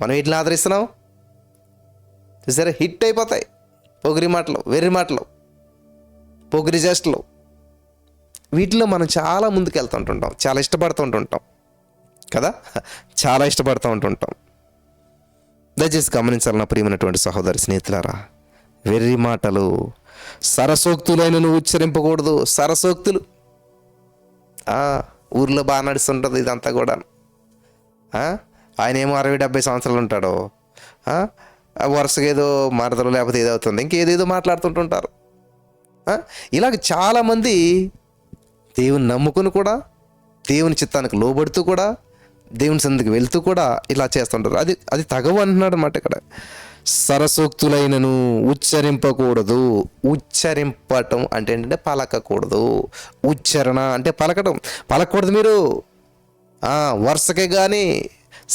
మనం వీటిని ఆదరిస్తున్నాం చూసారా, హిట్ అయిపోతాయి. పోకిరి మాటలు, వెర్రి మాటలు, పోకిరి చేష్టలు, వీటిలో మనం చాలా ముందుకు వెళ్తుంటుంటాం, చాలా ఇష్టపడుతుంటుంటాం కదా, చాలా ఇష్టపడుతూ ఉంటుంటాం. దయచేసి గమనించాలి నా ప్రియమైనటువంటి సహోదరి స్నేహితులారా, వెర్రి మాటలు, సరసోక్తులైనను ఉచ్చరింపకూడదు. సరసోక్తులు ఊర్లో బాగా నడుస్తుంటుంది ఇదంతా కూడా. ఆయన ఏమో 60-70 సంవత్సరాలు ఉంటాడు, వరుసగా ఏదో మరదలు లేకపోతే ఏదవుతుంది ఇంకేదేదో మాట్లాడుతుంటుంటారు. ఇలాగ చాలామంది దేవుని నమ్ముకుని కూడా, దేవుని చిత్తానికి లోబడుతూ కూడా, దేవుని సందుకు వెళ్తూ కూడా ఇలా చేస్తుంటారు. అది తగవు అంటున్నాడు అన్నమాట ఇక్కడ. సరసోక్తులైనను ఉచ్చరింపకూడదు. ఉచ్చరింపటం అంటే ఏంటంటే పలకకూడదు. ఉచ్చారణ అంటే పలకటం. పలకూడదు మీరు వరుసకే కానీ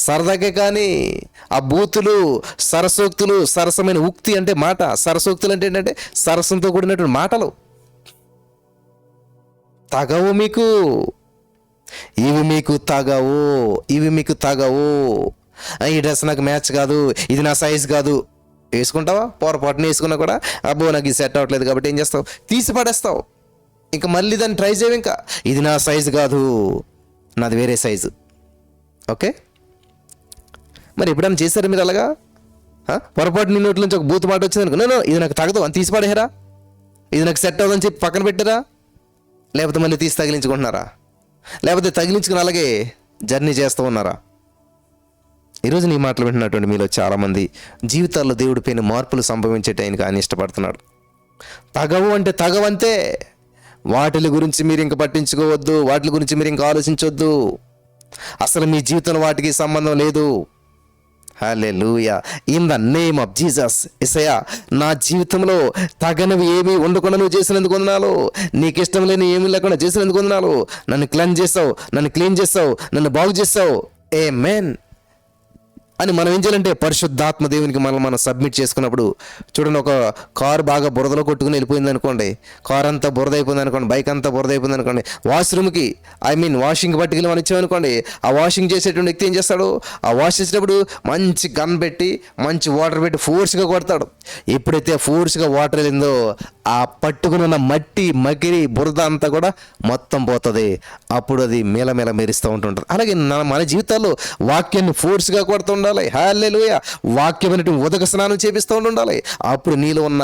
సరదాకే కానీ ఆ బూతులు, సరసోక్తులు, సరసమైన ఉక్తి అంటే మాట. సరసోక్తులు అంటే ఏంటంటే సరసంతో కూడినటువంటి మాటలు తగవు మీకు. ఇవి మీకు తగవు, ఇవి మీకు తగవు. ఈ డ్రెస్ నాకు మ్యాచ్ కాదు, ఇది నా సైజ్ కాదు. వేసుకుంటావా? పొరపాటున వేసుకున్నా కూడా అబ్బో నాకు ఇది సెట్ అవ్వట్లేదు కాబట్టి ఏం చేస్తావు? తీసి పడేస్తావు. ఇంకా మళ్ళీ దాన్ని ట్రై చేయవు. ఇంకా ఇది నా సైజు కాదు, నాది వేరే సైజు. ఓకే, మరి ఎప్పుడైనా చేశారు మీరు అలాగా? పొరపాటు నీ నోట్ల నుంచి ఒక బూతు మాట వచ్చింది అనుకో, నేను ఇది నాకు తగదు అని తీసి పడేయరా? ఇది నాకు సెట్ అవ్వదని చెప్పి పక్కన పెట్టారా? లేకపోతే మళ్ళీ తీసి తగిలించుకుంటున్నారా? లేకపోతే తగిలించుకుని అలాగే జర్నీ చేస్తూ ఉన్నారా? ఈరోజు నీ మాటలు వింటున్నటువంటి మీలో చాలామంది జీవితాల్లో దేవుడి పైన మార్పులు సంభవించేటానికి ఆయన ఇష్టపడుతున్నాడు. తగవు అంటే తగవంతే. వాటి గురించి మీరు ఇంక పట్టించుకోవద్దు, వాటి గురించి మీరు ఇంకా ఆలోచించవద్దు. అసలు మీ జీవితంలో వాటికి సంబంధం లేదు. హల్లెలూయా, in the name of Jesus. యేసయ్యా, నా జీవితంలో తగనివి ఏమీ ఉండకుండా నువ్వు చేసినందుకు వందనాలు. నీకు ఇష్టం లేని ఏమీ లేకుండా చేసినందుకు వందనాలు. నన్ను క్లెన్స్ చేసావు, నన్ను క్లీన్ చేసావు, నన్ను బాగు చేసావు. ఆమేన్ అని మనం ఏం చేయాలంటే పరిశుద్ధాత్మ దేవునికి మనం సబ్మిట్ చేసుకున్నప్పుడు చూడండి, ఒక కారు బాగా బురదలో కొట్టుకుని వెళ్ళిపోయింది అనుకోండి, కారు అంతా బురద అయిపోయింది అనుకోండి, బైక్ అంతా బురద అయిపోయింది అనుకోండి, వాష్రూమ్కి వాషింగ్ పట్టుకెళ్ళి మనం ఇచ్చామనుకోండి, ఆ వాషింగ్ చేసేటువంటి వ్యక్తి ఏం చేస్తాడు? ఆ వాష్ చేసేటప్పుడు మంచి గన్ పెట్టి మంచి వాటర్ పెట్టి ఫోర్స్గా కొడతాడు. ఎప్పుడైతే ఫోర్స్గా వాటర్ వెళ్ళిందో ఆ పట్టుకుని ఉన్న మట్టి, మకిరి, బురద అంతా కూడా మొత్తం పోతుంది. అప్పుడు అది మేలమేల మెరుస్తూ ఉంటుంటుంది. అలాగే మన జీవితాల్లో వాక్యాన్ని ఫోర్స్గా కొడుతూ ఉండాలి. హల్లెలూయా, వాక్యం అనేటువంటి ఉదక స్నానం చేపిస్తూ ఉండాలి. అప్పుడు నీలో ఉన్న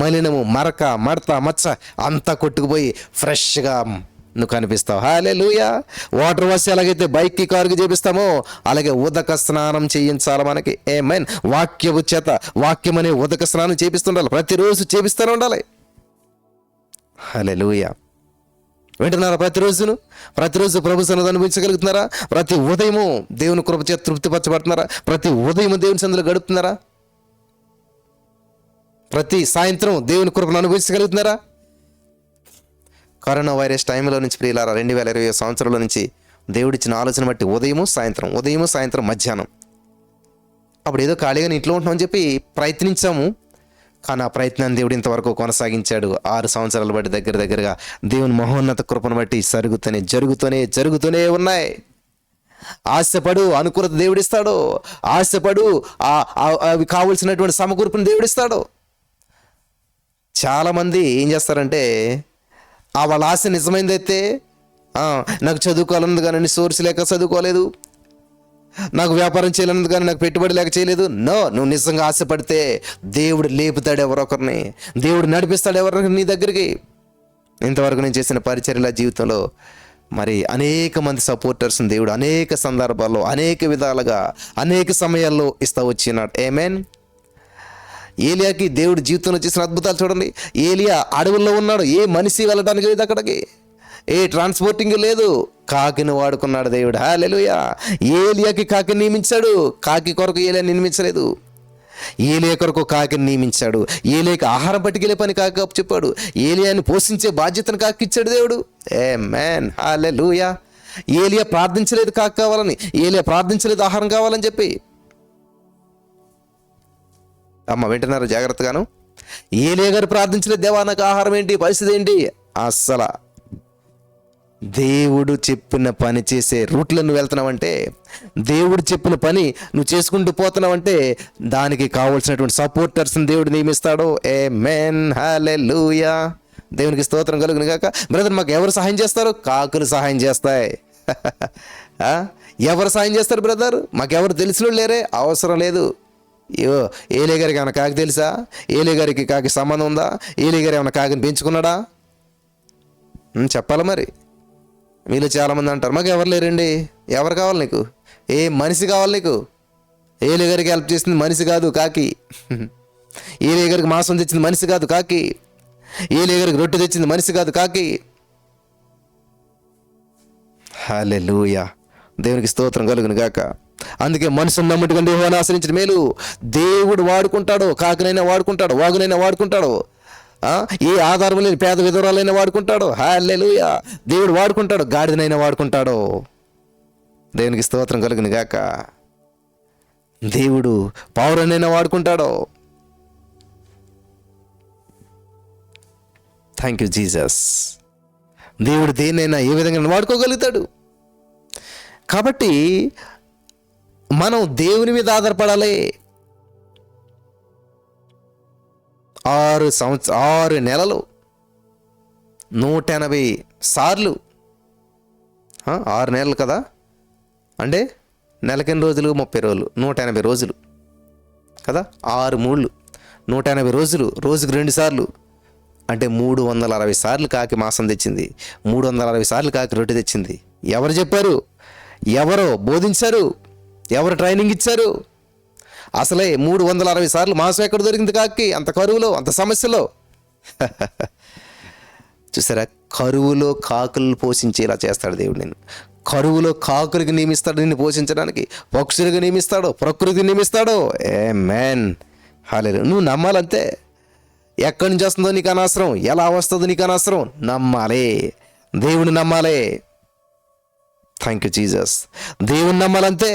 మలినము, మరక, మడత, మచ్చ అంతా కొట్టుకుపోయి ఫ్రెష్గా నువ్వు కనిపిస్తావు. హల్లెలూయా. వాటర్ వాష్ ఎలాగైతే బైక్కి, కారుకి చేపిస్తామో అలాగే ఉదక స్నానం చేయించాలి మనకి. ఆమేన్. వాక్యము చేత వాక్యం అనే ఉదక స్నానం చేపిస్తుండాలి, ప్రతిరోజు చేపిస్తూనే ఉండాలి. హల్లెలూయా. వింటున్నారా? ప్రతిరోజు ప్రభు సన్నిధిని అనుభవించగలుగుతున్నారా? ప్రతి ఉదయము దేవుని కృప చేత తృప్తిపరచబడుతున్నారా? ప్రతి ఉదయము దేవుని సన్నిధిలో గడుపుతున్నారా? ప్రతి సాయంత్రం దేవుని కృపను అనుభవించగలుగుతున్నారా? కరోనా వైరస్ టైంలో నుంచి ప్రియులారా, 2020 సంవత్సరంలో నుంచి దేవుడిచ్చిన ఆలోచన బట్టి ఉదయము సాయంత్రం మధ్యాహ్నం అప్పుడు ఏదో ఖాళీగా ఇంట్లో ఉంటున్నామని చెప్పి ప్రయత్నించాము. కానీ ఆ ప్రయత్నాన్ని దేవుడు ఇంతవరకు కొనసాగించాడు. 6 సంవత్సరాలు బట్టి దగ్గరగా దేవుని మహోన్నత కృపను బట్టి జరుగుతూనే ఉన్నాయి. ఆశపడు, అనుకూలత దేవుడిస్తాడు. ఆశపడు, అవి కావలసినటువంటి సమకూర్పుని దేవుడిస్తాడు. చాలామంది ఏం చేస్తారంటే వాళ్ళ ఆశ నిజమైందైతే నాకు చదువుకోవాలన్నది కానీ సోర్స్ లేక చదువుకోలేదు, నాకు వ్యాపారం చేయాలన్నది కానీ నాకు పెట్టుబడి లేక చేయలేదు. నువ్వు నిజంగా ఆశపడితే దేవుడు లేపుతాడు ఎవరొకరిని, దేవుడు నడిపిస్తాడు ఎవరొకరిని నీ దగ్గరికి. ఇంతవరకు నేను చేసిన పరిచర్యల జీవితంలో మరి అనేక మంది సపోర్టర్స్ని దేవుడు అనేక సందర్భాల్లో అనేక విధాలుగా అనేక సమయాల్లో ఇస్తా వచ్చినాడు. ఆమేన్. ఏలియాకి దేవుడు జీవితంలో చేసిన అద్భుతాలు చూడండి. ఏలియా అడవుల్లో ఉన్నాడు, ఏ మనిషి వెళ్ళడానికి లేదు, అక్కడికి ఏ ట్రాన్స్పోర్టింగ్ లేదు, కాకిని వాడుకున్నాడు దేవుడు. హల్లెలూయా. ఏలియాకి కాకిని నియమించాడు, కాకి కొరకు ఏలియా నియమించలేదు. ఏలియా కొరకు కాకిని నియమించాడు. ఏలియాకి ఆహారం పట్టుకెళ్ళే పని కాకి చెప్పాడు. ఏలియాని పోషించే బాధ్యతను కాకి ఇచ్చాడు దేవుడు. ఆమేన్. హల్లెలూయా. ఏలియా ప్రార్థించలేదు కాకి కావాలని, ఏలియా ప్రార్థించలేదు ఆహారం కావాలని చెప్పి. అమ్మ వింటున్నారు జాగ్రత్తగాను. ఏలియా గారు ప్రార్థించలేదు, దేవా నాకు ఆహారం ఏంటి, పరిస్థితి ఏంటి. అస్సలు దేవుడు చెప్పిన పని చేసే రూట్లో నువ్వు వెళ్తున్నావంటే, దేవుడు చెప్పిన పని నువ్వు చేసుకుంటూ పోతున్నావంటే దానికి కావలసినటువంటి సపోర్టర్స్ని దేవుడు నియమిస్తాడు. ఆమేన్. హల్లెలూయా. దేవునికి స్తోత్రం కలుగును గాక. బ్రదర్, మాకు ఎవరు సహాయం చేస్తారు? కాకులు సహాయం చేస్తాయి. ఎవరు సహాయం చేస్తారు బ్రదర్? మాకెవరు తెలిసిన లేరే, అవసరం లేదు. ఏలియా గారికి ఏమైనా కాకి తెలుసా? ఏలియా గారికి కాకి సంబంధం ఉందా? ఏలియా గారు ఏమైనా కాకిని పెంచుకున్నాడా? చెప్పాలి మరి. మీలో చాలామంది అంటారు మాకు ఎవరు లేరండి. ఎవరు కావాలి నీకు? ఏ మనిషి కావాలి నీకు? ఏలియా గారికి హెల్ప్ చేసింది మనిషి కాదు, కాకి. ఏలియా గారికి మాంసం తెచ్చింది మనిషి కాదు, కాకి. ఏలియా గారికి రొట్టె తెచ్చింది మనిషి కాదు, కాకి. హల్లెలూయా. దేవునికి స్తోత్రం కలుగును గాక. అందుకే మనుషుని నమ్ముటి కంటే యెహోవాను ఆశ్రయించిన మేలు. దేవుడు వాడుకుంటాడు, కాకినైనా వాడుకుంటాడు, వాగునైనా వాడుకుంటాడు, ఏ ఆధారం లేని పేద విధవరాలైనా వాడుకుంటాడు. హల్లెలూయా. దేవుడు వాడుకుంటాడు, గాడిదనైనా వాడుకుంటాడు. దేవునికి స్తోత్రం కలుగును గాక. దేవుడు పౌరునైనా వాడుకుంటాడు. Thank you Jesus. దేవుడు దేన్నైనా ఏ విధంగా వాడుకోగలుగుతాడు. కాబట్టి మనం దేవుని మీద ఆధారపడాలి. 6 నెలలు 180 సార్లు, 6 నెలలు కదా అంటే నెలకెన్ని రోజులు? 30 రోజులు, 180 రోజులు కదా. 6 మూళ్ళు 180 రోజులు, రోజుకు 2 సార్లు అంటే 360 సార్లు కాకి మాంసం తెచ్చింది, 360 సార్లు కాకి రొట్టె తెచ్చింది. ఎవరు చెప్పారు? ఎవరు బోధించారు? ఎవరు ట్రైనింగ్ ఇచ్చారు? అసలే 360 సార్లు మాంసం ఎక్కడ దొరికింది కాకి? అంత కరువులో, అంత సమస్యలో. చూసారా, కరువులో కాకులను పోషించేలా చేస్తాడు దేవుడు. నేను కరువులో కాకులకి నియమిస్తాడు నిన్ను పోషించడానికి, పక్షులకు నియమిస్తాడు, ప్రకృతిని నియమిస్తాడు. ఆమేన్. హల్లెలూయా. నువ్వు నమ్మాలంతే. ఎక్కడి నుంచి వస్తుందో నీకు అనవసరం, ఎలా వస్తుందో నీకు అనవసరం. నమ్మాలి, దేవుని నమ్మాలి. Thank you Jesus. దేవుని నమ్మాలంతే.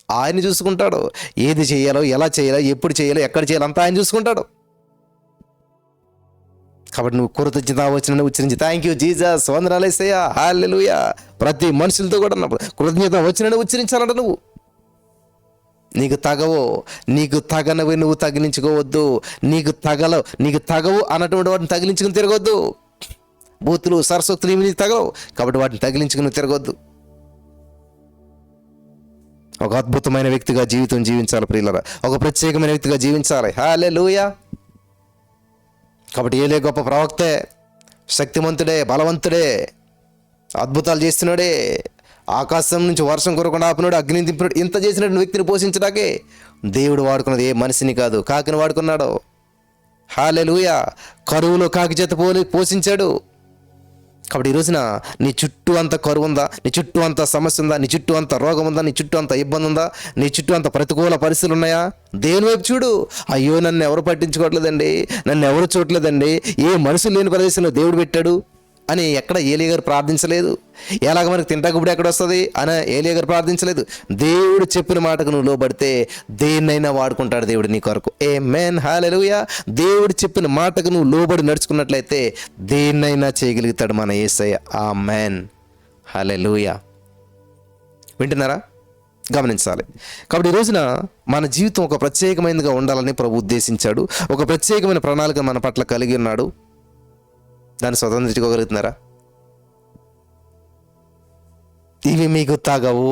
ఆయన చూసుకుంటాడు. ఏది చేయాలో, ఎలా చేయాలో, ఎప్పుడు చేయాలో, ఎక్కడ చేయాలో అంతా ఆయన చూసుకుంటాడు. కాబట్టి నువ్వు కృతజ్ఞత వచనాన్ని ఉచ్చరించి థ్యాంక్ యూ జీసస్, వందనాలు యేసయ్యా, హల్లెలూయా. ప్రతి మనుషులతో కూడా అన్నప్పుడు కృతజ్ఞత వచనాన్ని ఉచ్చరించాలంట. నువ్వు నీకు తగవో, నీకు తగనవి నువ్వు తగిలించుకోవద్దు. నీకు తగవు అన్నటువంటి వాటిని తగిలించుకుని తిరగొద్దు. బూతులు సరస్వతులు ఇవి నీకు తగవు కాబట్టి వాటిని తగిలించుకుని తిరగొద్దు. ఒక అద్భుతమైన వ్యక్తిగా జీవితం జీవించాలి ప్రియులారా, ఒక ప్రత్యేకమైన వ్యక్తిగా జీవించాలి. హల్లెలూయా. కాబట్టి ఏలియా గొప్ప ప్రవక్తే, శక్తిమంతుడే, బలవంతుడే, అద్భుతాలు చేస్తున్నాడే, ఆకాశం నుంచి వర్షం కురకుండా ఆపినాడు, అగ్నిని దింపినాడు. ఇంత చేసినటువంటి వ్యక్తిని పోషించడాకే దేవుడు వాడుకున్నది ఏ మనిషిని కాదు, కాకిని వాడుకున్నాడు. హల్లెలూయా. కరువులో కాకి చేత పోషించాడు. కాబట్టి ఈ రోజున నీ చుట్టూ అంత కరువు ఉందా, నీ చుట్టూ అంత సమస్య ఉందా, నీ చుట్టూ అంత రోగం ఉందా, నీ చుట్టూ అంత ఇబ్బంది ఉందా, నీ చుట్టూ అంత ప్రతికూల పరిస్థితులు ఉన్నాయా? దేవుని వైపు చూడు. అయ్యో నన్ను ఎవరు పట్టించుకోవట్లేదండి, నన్ను ఎవరు చూడలేదండి, ఏ మనుషులు లేని ప్రదేశంలో దేవుడు పెట్టాడు అని ఎక్కడ ఏలియా గారు ప్రార్థించలేదు. ఎలాగ మనకు తింటాకుప్పుడు ఎక్కడ వస్తుంది అని ఏలియా గారు ప్రార్థించలేదు. దేవుడు చెప్పిన మాటకు నువ్వు లోబడితే దేన్నైనా వాడుకుంటాడు దేవుడు నీ కొరకు. ఆమేన్. హల్లెలూయా. దేవుడు చెప్పిన మాటకు నువ్వు లోబడి నడుచుకున్నట్లయితే దేన్నైనా చేయగలుగుతాడు మన యేసయ్య. ఆమేన్. హల్లెలూయా. వింటున్నారా? గమనించాలి. కాబట్టి ఈ రోజున మన జీవితం ఒక ప్రత్యేకమైనదిగా ఉండాలని ప్రభు ఉద్దేశించాడు. ఒక ప్రత్యేకమైన ప్రణాళిక మన పట్ల కలిగి ఉన్నాడు. దాన్ని స్వతంత్రించుకోగలుగుతున్నారా? ఇవి మీకు తగవు,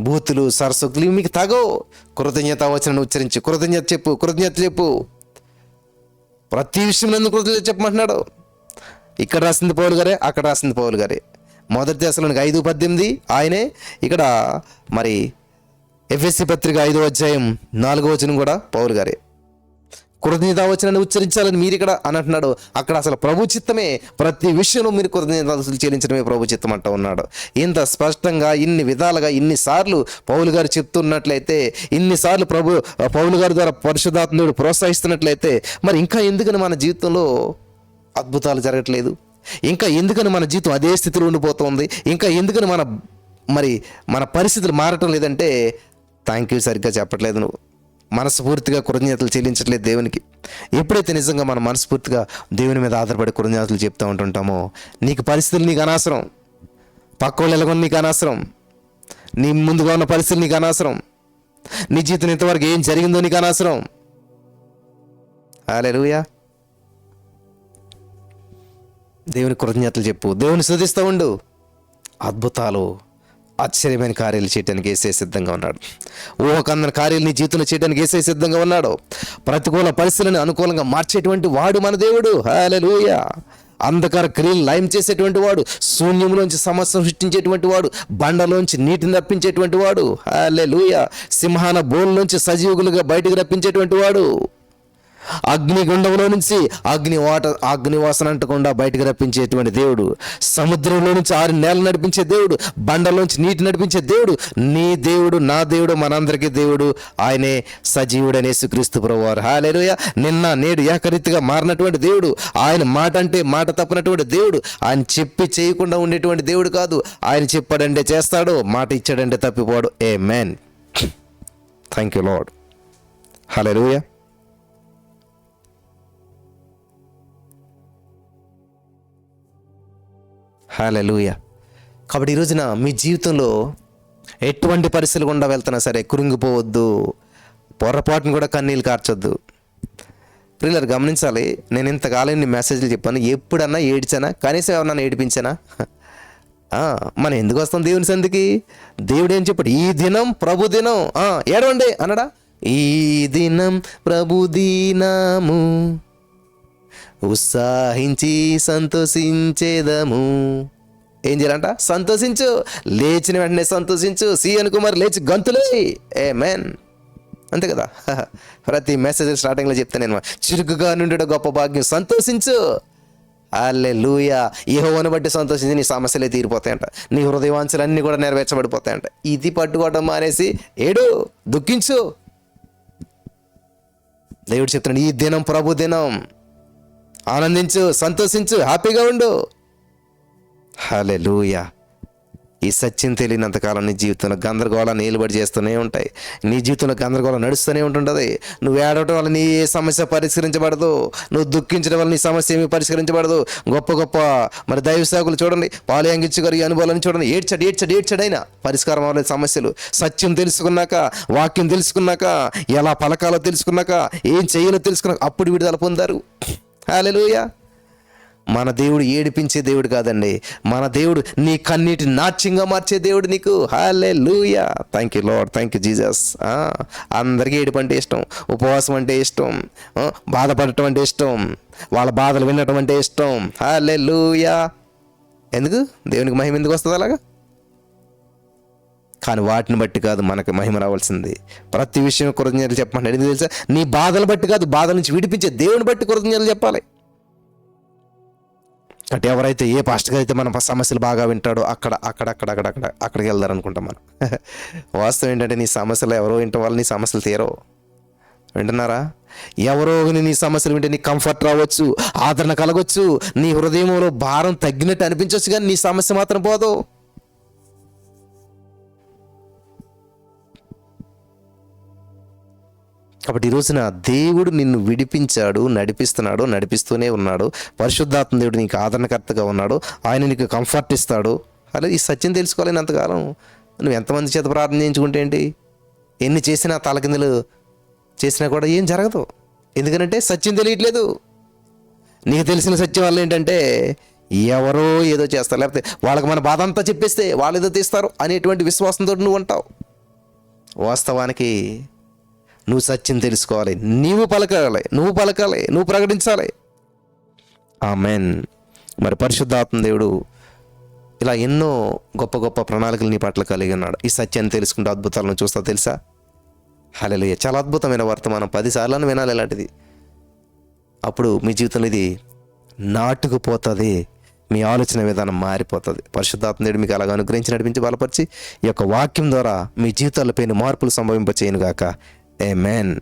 బూతులు సరస్వతులు ఇవి మీకు తగవు. కృతజ్ఞత వచనం ఉచ్చరించి కృతజ్ఞత చెప్పు. ప్రతి విషయం ఎందుకు కృతజ్ఞత చెప్పమంటున్నాడు. ఇక్కడ రాసింది పౌలు గారే, అక్కడ రాసింది పౌలు గారే. 1 దశలోనికి 5:18 ఆయనే. ఇక్కడ మరి ఎఫెసీ పత్రిక 5వ అధ్యాయం 4వ వచనం కూడా పౌలు గారే. కృతజ్ఞతా వచనాన్ని ఉచ్చరించాలని మీరు ఇక్కడ అని అంటున్నాడు. అక్కడ అసలు ప్రభు చిత్తమే. ప్రతి విషయంలో మీరు కృతజ్ఞతలు చెల్లించడమే ప్రభు చిత్తం అంటూ ఉన్నాడు. ఇంత స్పష్టంగా ఇన్ని విధాలుగా ఇన్నిసార్లు పౌలు గారు చెప్తున్నట్లయితే, ఇన్నిసార్లు పౌలు గారి ద్వారా పరిశుద్ధాత్ముడు ప్రోత్సహిస్తున్నట్లయితే, మరి ఇంకా ఎందుకని మన జీవితంలో అద్భుతాలు జరగట్లేదు? ఇంకా ఎందుకని మన జీవితం అదే స్థితిలో ఉండిపోతుంది? ఇంకా ఎందుకని మన పరిస్థితులు మారటం లేదంటే థ్యాంక్ యూ సరిగ్గా చెప్పట్లేదు. నువ్వు మనస్ఫూర్తిగా కృతజ్ఞతలు చెల్లించట్లేదు దేవునికి. ఎప్పుడైతే నిజంగా మనం మనస్ఫూర్తిగా దేవుని మీద ఆధారపడి కృతజ్ఞతలు చెప్తూ ఉంటుంటామో, నీకు పరిస్థితులు నీకు అనవసరం, పక్క వాళ్ళు ఎలాగొని నీకు అనవసరం, నీ ముందుగా ఉన్న పరిస్థితులు నీకు అనవసరం, నీ జీవితం ఇంతవరకు ఏం జరిగిందో నీకు అనవసరం. హల్లెలూయా. దేవుని కృతజ్ఞతలు చెప్పు, దేవుని స్తుతిస్తూ ఉండు. అద్భుతాలు, ఆశ్చర్యమైన కార్యాలు చేయడానికి యేసే సిద్ధంగా ఉన్నాడు. ఊహకందని కార్యాలు నీ జీవితంలో చేయడానికి యేసే సిద్ధంగా ఉన్నాడు. ప్రతికూల పరిస్థితులను అనుకూలంగా మార్చేటువంటి వాడు మన దేవుడు. హల్లెలూయా. అంధకార క్రియలు లయం చేసేటువంటి వాడు, శూన్యంలోంచి సమస్య సృష్టించేటువంటి వాడు, బండలోంచి నీటిని రప్పించేటువంటి వాడు. హల్లెలూయా. సింహాన బోన్లోంచి సజీవులుగా బయటకు రప్పించేటువంటి వాడు, అగ్నిగుండంలో నుంచి అగ్నివాసన అంటకుండా బయటకు రప్పించేటువంటి దేవుడు, సముద్రంలో నుంచి 6 నేలలు నడిపించే దేవుడు, బండలోంచి నీటి నడిపించే దేవుడు, నీ దేవుడు, నా దేవుడు, మనందరికీ దేవుడు. ఆయనే సజీవుడైన యేసుక్రీస్తు ప్రభువారు. హల్లెలూయా. నిన్న నేడు ఏకరీతిగా మారినటువంటి దేవుడు. ఆయన మాట అంటే మాట తప్పనటువంటి దేవుడు. ఆయన చెప్పి చేయకుండా ఉండేటువంటి దేవుడు కాదు. ఆయన చెప్పాడంటే చేస్తాడు, మాట ఇచ్చాడంటే తప్పిపోడు. ఆమేన్. Thank you Lord. హల్లెలూయా. హల్లెలూయా. కాబట్టి ఈ రోజున మీ జీవితంలో ఎటువంటి పరిస్థితులు గుండా వెళ్తున్నా సరే కృంగిపోవద్దు, పొరపాటును కూడా కన్నీళ్ళు కార్చొద్దు. ప్రియులారు గమనించాలి, నేను ఇంతకాలం నీ మెసేజ్లు చెప్పాను, ఎప్పుడన్నా ఏడ్చానా? కనీసం ఎవరన్నా ఏడిపించానా? మనం ఎందుకు వస్తాం దేవుని సందికి? దేవుడు ఏం చెప్పాడు? ఈ దినం ప్రభు దినం, ఏడవండి అన్నాడా? ఈ దినం ప్రభు దినము, ఉత్సాహించి సంతోషించేదము. ఏం చేయాలంట? సంతోషించు. లేచిన వెంటనే సంతోషించు. సీఎన్ కుమార్ లేచి గంతులే. ఆమేన్. అంతే కదా. ప్రతి మెసేజ్ స్టార్టింగ్లో చెప్తాను నేను, చురుకుగా నుండి గొప్ప భాగ్యం, సంతోషించు. హల్లెలూయా. యెహోవాను బట్టి సంతోషించి నీ సమస్యలే తీరిపోతాయంట, నీ హృదయవాంఛలన్నీ కూడా నెరవేర్చబడిపోతాయంట. ఇది పట్టుకోవడం మానేసి ఏడు, దుఃఖించు. దేవుడు చెప్తున్నాడు, ఈ దినం ప్రభు దినం, ఆనందించు, సంతోషించు, హ్యాపీగా ఉండు. హల్లెలూయా. ఈ సత్యం తెలియనంతకాలం నీ జీవితంలో గందరగోళాన్ని నిలబడి చేస్తూనే ఉంటాయి. నీ జీవితంలో గందరగోళం నడుస్తూనే ఉంటుంటుంది. నువ్వు ఏడవటం వల్ల నీ ఏ సమస్య పరిష్కరించబడదు, నువ్వు దుఃఖించడం వల్ల నీ సమస్య ఏమీ పరిష్కరించబడదు. గొప్ప గొప్ప దైవ సేవకులు చూడండి, పాలు యాంగిచ్చు గారి అనుభవాలను చూడండి, ఏడ్చాడైనా పరిష్కారం అవ్వలేదు సమస్యలు. సత్యం తెలుసుకున్నాక, వాక్యం తెలుసుకున్నాక, ఎలా పలకాలో తెలుసుకున్నాక, ఏం చేయాలో తెలుసుకున్నాక అప్పుడు విడుదల పొందారు. హల్లెలూయా. మన దేవుడు ఏడిపించే దేవుడు కాదండి, మన దేవుడు నీ కన్నీటి నాట్యంగా మార్చే దేవుడు నీకు. హల్లెలూయా. Thank you Lord, thank you Jesus. అందరికీ ఏడుపు అంటే ఇష్టం, ఉపవాసం అంటే ఇష్టం, బాధపడటం అంటే ఇష్టం, వాళ్ళ బాధలు వినటం అంటే ఇష్టం. హల్లెలూయా. ఎందుకు? దేవునికి మహిమ ఎందుకు వస్తుంది అలాగా? కానీ వాటిని బట్టి కాదు మనకు మహిమ రావాల్సింది. ప్రతి విషయం కృతజ్ఞతలు చెప్పమంటే ఎందుకు తెలుసా? నీ బాధలు బట్టి కాదు, బాధల నుంచి విడిపించే దేవుని బట్టి కృతజ్ఞతలు చెప్పాలి. అంటే ఎవరైతే, ఏ పాస్టర్ గారు అయితే మన సమస్యలు బాగా వింటాడో అక్కడికి వెళ్దారనుకుంటాం మనం. వాస్తవం ఏంటంటే నీ సమస్యలు ఎవరో వింటం వల్ల నీ సమస్యలు తీరవు. వింటున్నారా? ఎవరో నీ సమస్యలు వింటే నీకు కంఫర్ట్ రావచ్చు, ఆదరణ కలగొచ్చు, నీ హృదయంలో భారం తగ్గినట్టు అనిపించవచ్చు, కానీ నీ సమస్య మాత్రం పోదు. కాబట్టి ఈ రోజున దేవుడు నిన్ను విడిపించాడు, నడిపిస్తున్నాడు, నడిపిస్తూనే ఉన్నాడు. పరిశుద్ధాత్మ దేవుడు నీకు ఆదరణకర్తగా ఉన్నాడు. ఆయన నీకు కంఫర్ట్ ఇస్తాడు. అలా ఈ సత్యం తెలుసుకోలేనంతకాలం నువ్వు ఎంతమంది చేత ప్రార్థన చేయించుకుంటే ఏంటి, ఎన్ని చేసినా తలకిందులు చేసినా కూడా ఏం జరగదు. ఎందుకంటే సత్యం తెలియట్లేదు. నీకు తెలిసిన సత్యం వల్ల ఏంటంటే ఎవరో ఏదో చేస్తారు, లేకపోతే వాళ్ళకి మన బాధ అంతా చెప్పేస్తే వాళ్ళు ఏదో తీస్తారు అనేటువంటి విశ్వాసంతో నువ్వు ఉంటావు. వాస్తవానికి నువ్వు సత్యం తెలుసుకోవాలి, నువ్వు పలకాలి, నువ్వు ప్రకటించాలి. ఆమేన్. మరి పరిశుద్ధాత్మ దేవుడు ఇలా ఎన్నో గొప్ప గొప్ప ప్రణాళికలు నీ పట్ల కలిగి ఉన్నాడు. ఈ సత్యాన్ని తెలుసుకుంటే అద్భుతాలను చూస్తావు తెలుసా. హల్లెలూయా. చాలా అద్భుతమైన వర్తమానం, 10 సార్లు వినాలి ఇలాంటిది. అప్పుడు మీ జీవితంలో ఇది నాటుకుపోతుంది, మీ ఆలోచన విధానం మారిపోతుంది. పరిశుద్ధాత్మ దేవుడు మీకు అలాగ అనుగ్రహించి నడిపించి బలపరిచి ఈ యొక్క వాక్యం ద్వారా మీ జీవితాలపైన మార్పులు సంభవింపచేయను గాక. ఆమేన్.